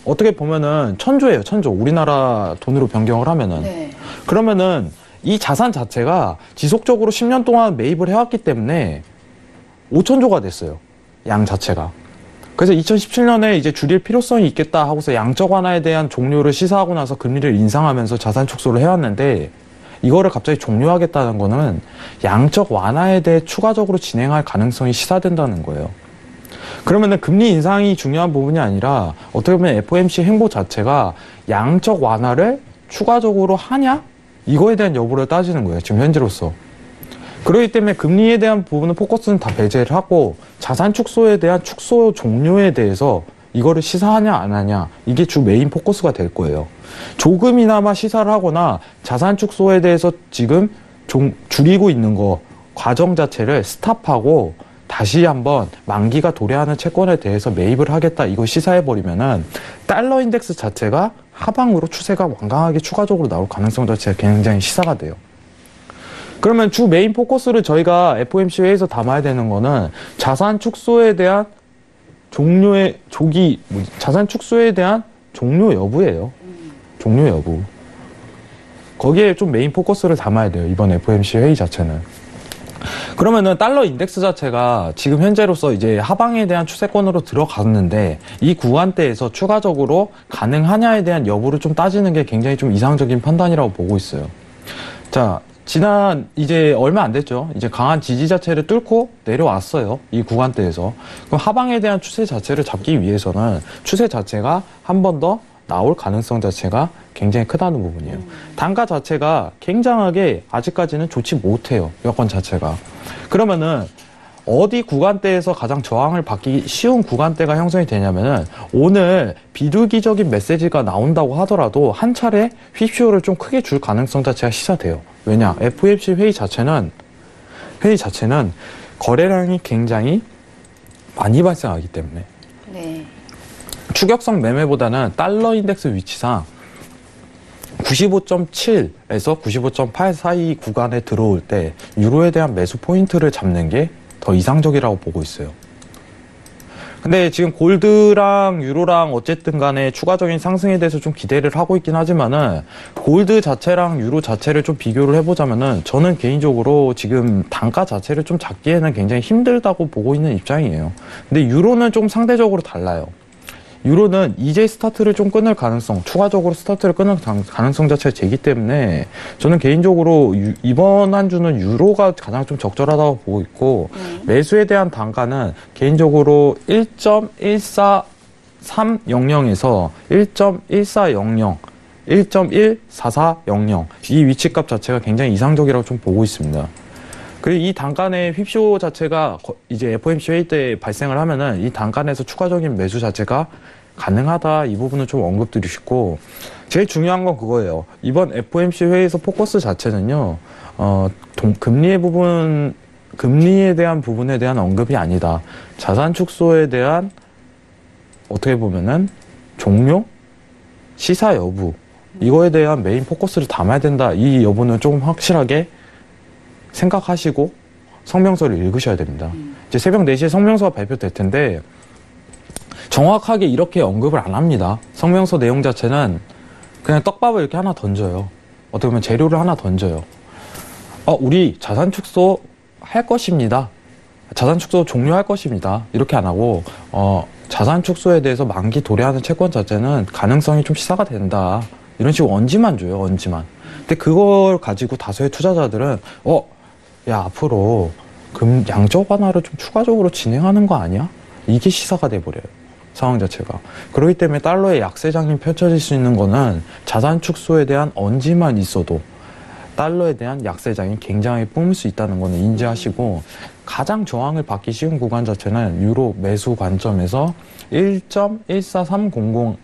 어떻게 보면은 1000조예요. 1000조. 우리나라 돈으로 변경을 하면은. 네. 그러면은 이 자산 자체가 지속적으로 10년 동안 매입을 해왔기 때문에 5000조가 됐어요. 양 자체가. 그래서 2017년에 이제 줄일 필요성이 있겠다 하고서 양적 완화에 대한 종료를 시사하고 나서 금리를 인상하면서 자산 축소를 해왔는데, 이거를 갑자기 종료하겠다는 거는 양적 완화에 대해 추가적으로 진행할 가능성이 시사된다는 거예요. 그러면은 금리 인상이 중요한 부분이 아니라 어떻게 보면 FOMC 행보 자체가 양적 완화를 추가적으로 하냐? 이거에 대한 여부를 따지는 거예요. 지금 현재로서. 그렇기 때문에 금리에 대한 부분은 포커스는 다 배제를 하고 자산 축소에 대한 축소 종료에 대해서 이거를 시사하냐 안 하냐 이게 주 메인 포커스가 될 거예요. 조금이나마 시사를 하거나 자산 축소에 대해서 지금 좀 줄이고 있는 거 과정 자체를 스탑하고 다시 한번 만기가 도래하는 채권에 대해서 매입을 하겠다 이거 시사해버리면은 달러 인덱스 자체가 하방으로 추세가 완강하게 추가적으로 나올 가능성 자체가 굉장히 시사가 돼요. 그러면 주 메인 포커스를 저희가 FOMC 회의에서 담아야 되는 거는 자산 축소에 대한 자산 축소에 대한 종료 여부예요. 종료 여부. 거기에 좀 메인 포커스를 담아야 돼요. 이번 FOMC 회의 자체는. 그러면은 달러 인덱스 자체가 지금 현재로서 이제 하방에 대한 추세권으로 들어갔는데 이 구간대에서 추가적으로 가능하냐에 대한 여부를 좀 따지는 게 굉장히 좀 이상적인 판단이라고 보고 있어요. 자, 지난 이제 얼마 안 됐죠. 이제 강한 지지 자체를 뚫고 내려왔어요. 이 구간대에서. 그럼 하방에 대한 추세 자체를 잡기 위해서는 추세 자체가 한 번 더 나올 가능성 자체가 굉장히 크다는 부분이에요. 단가 자체가 굉장하게 아직까지는 좋지 못해요. 여건 자체가. 그러면은 어디 구간대에서 가장 저항을 받기 쉬운 구간대가 형성이 되냐면은 오늘 비둘기적인 메시지가 나온다고 하더라도 한 차례 휩쇼를 좀 크게 줄 가능성 자체가 시사돼요. 왜냐? FOMC 회의 자체는 거래량이 굉장히 많이 발생하기 때문에. 네. 추격성 매매보다는 달러 인덱스 위치상 95.7에서 95.8 사이 구간에 들어올 때 유로에 대한 매수 포인트를 잡는 게 더 이상적이라고 보고 있어요. 근데 지금 골드랑 유로랑 어쨌든 간에 추가적인 상승에 대해서 좀 기대를 하고 있긴 하지만은 골드 자체랑 유로 자체를 좀 비교를 해보자면은 저는 개인적으로 지금 단가 자체를 좀 잡기에는 굉장히 힘들다고 보고 있는 입장이에요. 근데 유로는 좀 상대적으로 달라요. 유로는 이제 스타트를 좀 끊을 가능성, 추가적으로 스타트를 끊을 가능성 자체가 제기 때문에 저는 개인적으로 이번 한 주는 유로가 가장 좀 적절하다고 보고 있고 매수에 대한 단가는 개인적으로 1.14300에서 1.1400, 1.14400 이 위치값 자체가 굉장히 이상적이라고 좀 보고 있습니다. 그리고 이 단간의 휩쇼 자체가 이제 FOMC 회의 때 발생을 하면은 이 단간에서 추가적인 매수 자체가 가능하다 이 부분은 좀 언급드리고 싶고 제일 중요한 건 그거예요. 이번 FOMC 회의에서 포커스 자체는요, 금리에 대한 부분에 대한 언급이 아니다. 자산 축소에 대한 어떻게 보면은 종료, 시사 여부 이거에 대한 메인 포커스를 담아야 된다. 이 여부는 좀 확실하게 생각하시고 성명서를 읽으셔야 됩니다. 이제 새벽 4시에 성명서가 발표될 텐데 정확하게 이렇게 언급을 안 합니다. 성명서 내용 자체는 그냥 떡밥을 이렇게 하나 던져요. 어떻게 보면 재료를 하나 던져요. 우리 자산 축소 할 것입니다. 자산 축소 종료할 것입니다. 이렇게 안 하고 자산 축소에 대해서 만기 도래하는 채권 자체는 가능성이 좀 시사가 된다. 이런 식으로 언지만 줘요. 언지만. 근데 그걸 가지고 다수의 투자자들은 야 앞으로 양적 완화를 좀 추가적으로 진행하는 거 아니야? 이게 시사가 돼버려요. 상황 자체가. 그렇기 때문에 달러의 약세장이 펼쳐질 수 있는 거는 자산 축소에 대한 언지만 있어도 달러에 대한 약세장이 굉장히 뿜을 수 있다는 거는 인지하시고 가장 저항을 받기 쉬운 구간 자체는 유로 매수 관점에서 1.14300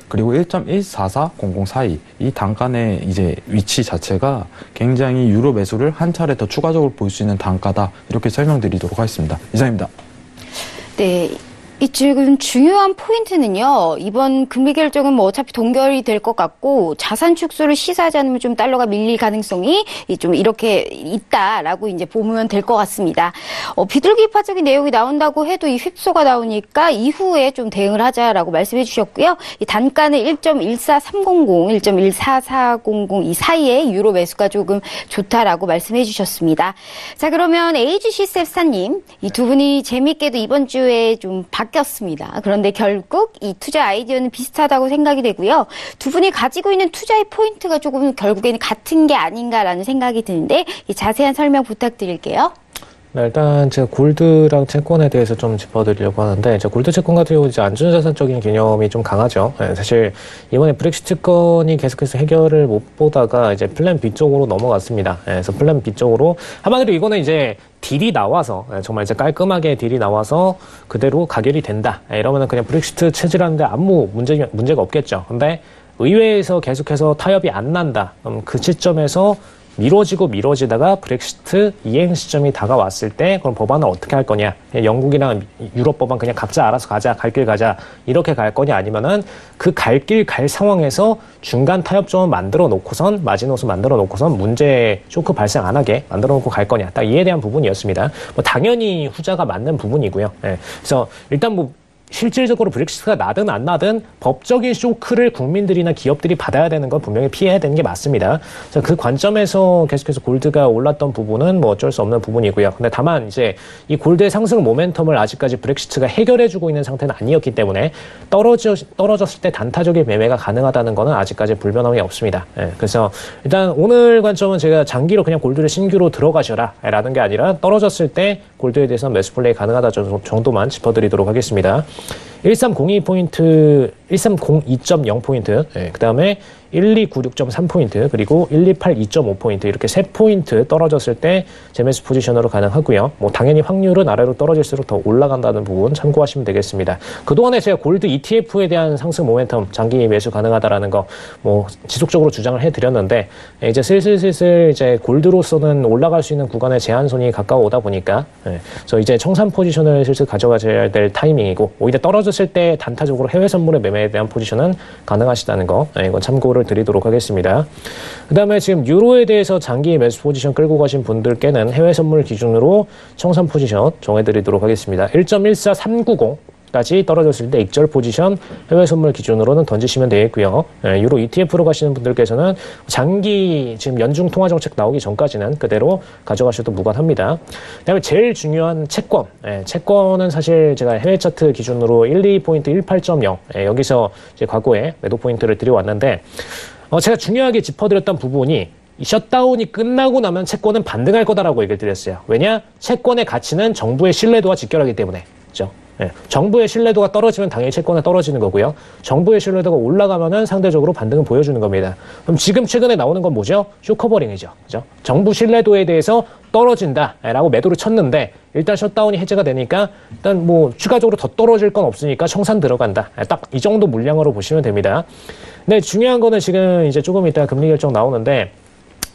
그리고 1.14400 사이 이 단간의 이제 위치 자체가 굉장히 유로 매수를 한 차례 더 추가적으로 볼 수 있는 단가다 이렇게 설명드리도록 하겠습니다. 이상입니다. 네. 이 지금 중요한 포인트는요. 이번 금리 결정은 뭐 어차피 동결이 될 것 같고 자산 축소를 시사하지 않으면 좀 달러가 밀릴 가능성이 좀 이렇게 있다라고 이제 보면 될 것 같습니다. 비둘기파적인 내용이 나온다고 해도 이 휩소가 나오니까 이후에 좀 대응을 하자라고 말씀해 주셨고요. 이 단가는 1.14300, 1.14400 이 사이에 유로 매수가 조금 좋다라고 말씀해 주셨습니다. 자, 그러면 AGC 셉사님, 이 두 분이 재미있게도 이번 주에 좀 바뀌었습니다. 그런데 결국 이 투자 아이디어는 비슷하다고 생각이 되고요. 두 분이 가지고 있는 투자의 포인트가 조금 결국에는 같은 게 아닌가라는 생각이 드는데 이 자세한 설명 부탁드릴게요. 네, 일단 제가 골드랑 채권에 대해서 좀 짚어드리려고 하는데, 골드 채권 같은 경우 이제 안전자산적인 개념이 좀 강하죠. 네, 사실 이번에 브렉시트 건이 계속해서 해결을 못 보다가 이제 플랜 B 쪽으로 넘어갔습니다. 네, 그래서 플랜 B 쪽으로 한마디로 이거는 이제 딜이 나와서 정말 이제 깔끔하게 딜이 나와서 그대로 가결이 된다. 이러면은 그냥 브렉시트 체질하는데 아무 문제가 없겠죠. 근데 의회에서 계속해서 타협이 안 난다. 그 시점에서 미뤄지다가 브렉시트 이행 시점이 다가왔을 때 그럼 법안을 어떻게 할 거냐. 그냥 영국이랑 유럽 법안 그냥 각자 알아서 가자, 갈 길 가자 이렇게 갈 거냐, 아니면은 그 갈 길 갈 상황에서 중간 타협점을 만들어 놓고선 마지노선 만들어 놓고선 문제 쇼크 발생 안 하게 만들어 놓고 갈 거냐. 딱 이에 대한 부분이었습니다. 뭐 당연히 후자가 맞는 부분이고요. 예. 그래서 일단 뭐 실질적으로 브렉시트가 나든 안 나든 법적인 쇼크를 국민들이나 기업들이 받아야 되는 건 분명히 피해야 되는 게 맞습니다. 그래서 그 관점에서 계속해서 골드가 올랐던 부분은 뭐 어쩔 수 없는 부분이고요. 근데 다만 이제 이 골드의 상승 모멘텀을 아직까지 브렉시트가 해결해주고 있는 상태는 아니었기 때문에 떨어졌을 때 단타적인 매매가 가능하다는 거는 아직까지 불변함이 없습니다. 예, 그래서 일단 오늘 관점은 제가 장기로 그냥 골드를 신규로 들어가셔라 라는 게 아니라 떨어졌을 때 골드에 대해서는 매수 플레이 가능하다 정도만 짚어드리도록 하겠습니다. 1302포인트, 1302.0포인트, 예, 그 다음에 1296.3포인트, 그리고 1282.5포인트, 이렇게 3포인트 떨어졌을 때 재매수 포지션으로 가능하고요. 뭐 당연히 확률은 아래로 떨어질수록 더 올라간다는 부분 참고하시면 되겠습니다. 그동안에 제가 골드 ETF에 대한 상승 모멘텀 장기 매수 가능하다라는 거 뭐 지속적으로 주장을 해드렸는데, 이제 슬슬 이제 골드로서는 올라갈 수 있는 구간의 제한선이 가까워오다 보니까, 예, 그래서 이제 청산 포지션을 슬슬 가져가셔야 될 타이밍이고, 오히려 떨어졌을 때 단타적으로 해외 선물의 매매에 대한 포지션은 가능하시다는 거, 예, 이건 참고를 드리도록 하겠습니다. 그 다음에 지금 유로에 대해서 장기 매수 포지션 끌고 가신 분들께는 해외 선물 기준으로 청산 포지션 정해드리도록 하겠습니다. 1.14390까지 떨어졌을 때 익절 포지션 해외 선물 기준으로는 던지시면 되겠고요. 유로 ETF로 가시는 분들께서는 장기 지금 연중 통화 정책 나오기 전까지는 그대로 가져가셔도 무관합니다. 그다음에 제일 중요한 채권. 채권은 사실 제가 해외 차트 기준으로 12포인트 18.0 여기서 이제 과거에 매도 포인트를 드려왔는데, 제가 중요하게 짚어드렸던 부분이 이 셧다운이 끝나고 나면 채권은 반등할 거다라고 얘기를 드렸어요. 왜냐? 채권의 가치는 정부의 신뢰도와 직결하기 때문에. 그렇죠? 예, 정부의 신뢰도가 떨어지면 당연히 채권은 떨어지는 거고요. 정부의 신뢰도가 올라가면은 상대적으로 반등을 보여주는 겁니다. 그럼 지금 최근에 나오는 건 뭐죠? 쇼커버링이죠. 그죠? 정부 신뢰도에 대해서 떨어진다라고 매도를 쳤는데 일단 셧다운이 해제가 되니까 일단 뭐 추가적으로 더 떨어질 건 없으니까 청산 들어간다. 딱 이 정도 물량으로 보시면 됩니다. 근데 중요한 거는 지금 이제 조금 이따 금리 결정 나오는데,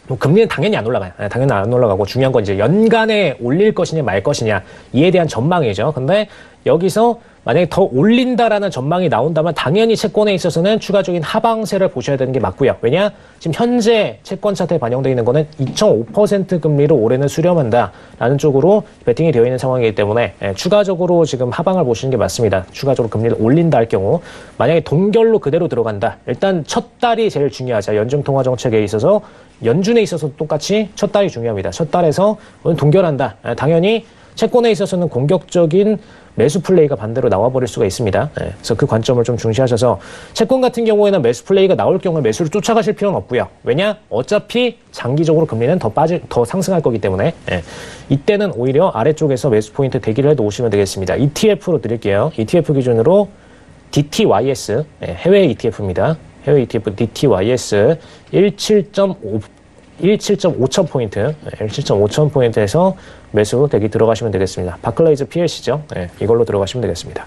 뭐 금리는 당연히 안 올라가요. 당연히 안 올라가고, 중요한 건 이제 연간에 올릴 것이냐 말 것이냐 이에 대한 전망이죠. 근데 여기서 만약에 더 올린다라는 전망이 나온다면 당연히 채권에 있어서는 추가적인 하방세를 보셔야 되는 게 맞고요. 왜냐? 지금 현재 채권 차트에 반영되어 있는 거는 2.5% 금리로 올해는 수렴한다라는 쪽으로 베팅이 되어 있는 상황이기 때문에 추가적으로 지금 하방을 보시는 게 맞습니다. 추가적으로 금리를 올린다 할 경우, 만약에 동결로 그대로 들어간다. 일단 첫 달이 제일 중요하죠. 연중 통화 정책에 있어서 연준에 있어서 똑같이 첫 달이 중요합니다. 첫 달에서 동결한다. 당연히 채권에 있어서는 공격적인 매수 플레이가 반대로 나와버릴 수가 있습니다. 그래서 그 관점을 좀 중시하셔서, 채권 같은 경우에는 매수 플레이가 나올 경우에 매수를 쫓아가실 필요는 없고요. 왜냐? 어차피 장기적으로 금리는 더 상승할 거기 때문에 이때는 오히려 아래쪽에서 매수 포인트 대기를 해도 오시면 되겠습니다. ETF로 드릴게요. ETF 기준으로 DTYS, 해외 ETF입니다. 해외 ETF DTYS 17.5천 포인트, 17.5천 포인트에서 매수 대기 들어가시면 되겠습니다. 바클레이즈 PLC죠. 이걸로 들어가시면 되겠습니다.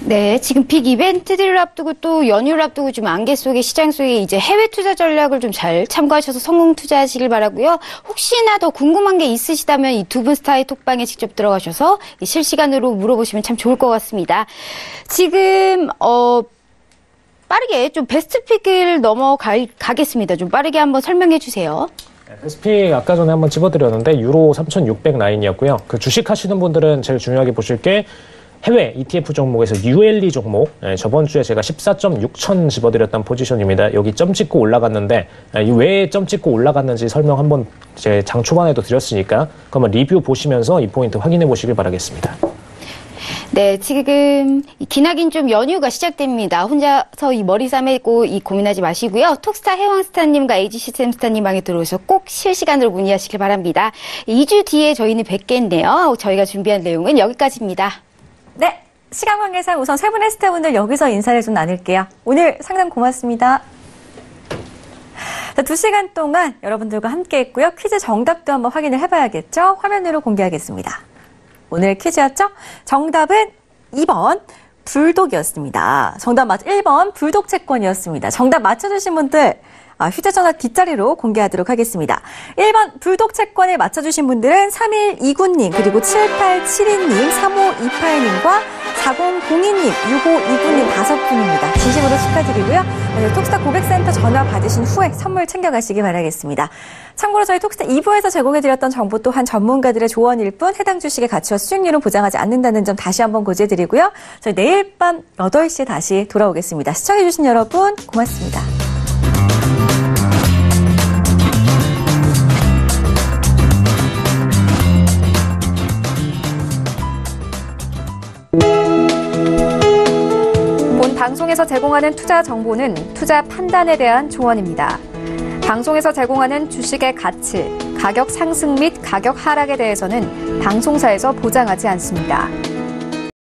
네, 지금 빅 이벤트들을 앞두고 또 연휴를 앞두고 좀 안개 속에 시장 속에 이제 해외 투자 전략을 좀 잘 참고하셔서 성공 투자하시길 바라고요. 혹시나 더 궁금한 게 있으시다면 이 두 분 스타의 톡방에 직접 들어가셔서 실시간으로 물어보시면 참 좋을 것 같습니다. 지금 빠르게 좀 베스트 픽을 넘어가겠습니다. 좀 빠르게 한번 설명해 주세요. 베스트픽 아까 전에 한번 집어드렸는데 유로 3,600 라인이었고요. 그 주식 하시는 분들은 제일 중요하게 보실 게 해외 ETF 종목에서 ULE 종목, 저번 주에 제가 14.6천 집어드렸던 포지션입니다. 여기 점 찍고 올라갔는데 왜 점 찍고 올라갔는지 설명 한번 제 장 초반에도 드렸으니까 그러면 리뷰 보시면서 이 포인트 확인해 보시길 바라겠습니다. 네, 지금 기나긴 좀 연휴가 시작됩니다. 혼자서 이 머리 싸매고 이 고민하지 마시고요. 톡스타 해왕스타님과 에이지시스템스타님 방에 들어오셔서 꼭 실시간으로 문의하시길 바랍니다. 2주 뒤에 저희는 뵙겠네요. 저희가 준비한 내용은 여기까지입니다. 네, 시간 관계상 우선 세 분의 스타분들 여기서 인사를 좀 나눌게요. 오늘 상담 고맙습니다. 자, 2시간 동안 여러분들과 함께 했고요. 퀴즈 정답도 한번 확인을 해봐야겠죠? 화면으로 공개하겠습니다. 오늘 퀴즈였죠? 정답은 2번 불독이었습니다. 정답 1번 불독 채권이었습니다. 정답 맞춰주신 분들 휴대전화 뒷자리로 공개하도록 하겠습니다. 1번 불독 채권을 맞춰주신 분들은 3129님, 그리고 7872님, 3528님과 4002님, 6529님 5분입니다. 진심으로 축하드리고요. 오늘 톡스타 고객센터 전화 받으신 후에 선물 챙겨가시기 바라겠습니다. 참고로 저희 톡스타 2부에서 제공해드렸던 정보 또한 전문가들의 조언일 뿐 해당 주식의 가치와 수익률은 보장하지 않는다는 점 다시 한번 고지해드리고요. 저희 내일 밤 8시에 다시 돌아오겠습니다. 시청해주신 여러분 고맙습니다. 본 방송에서 제공하는 투자 정보는 투자 판단에 대한 조언입니다. 방송에서 제공하는 주식의 가치, 가격 상승 및 가격 하락에 대해서는 방송사에서 보장하지 않습니다.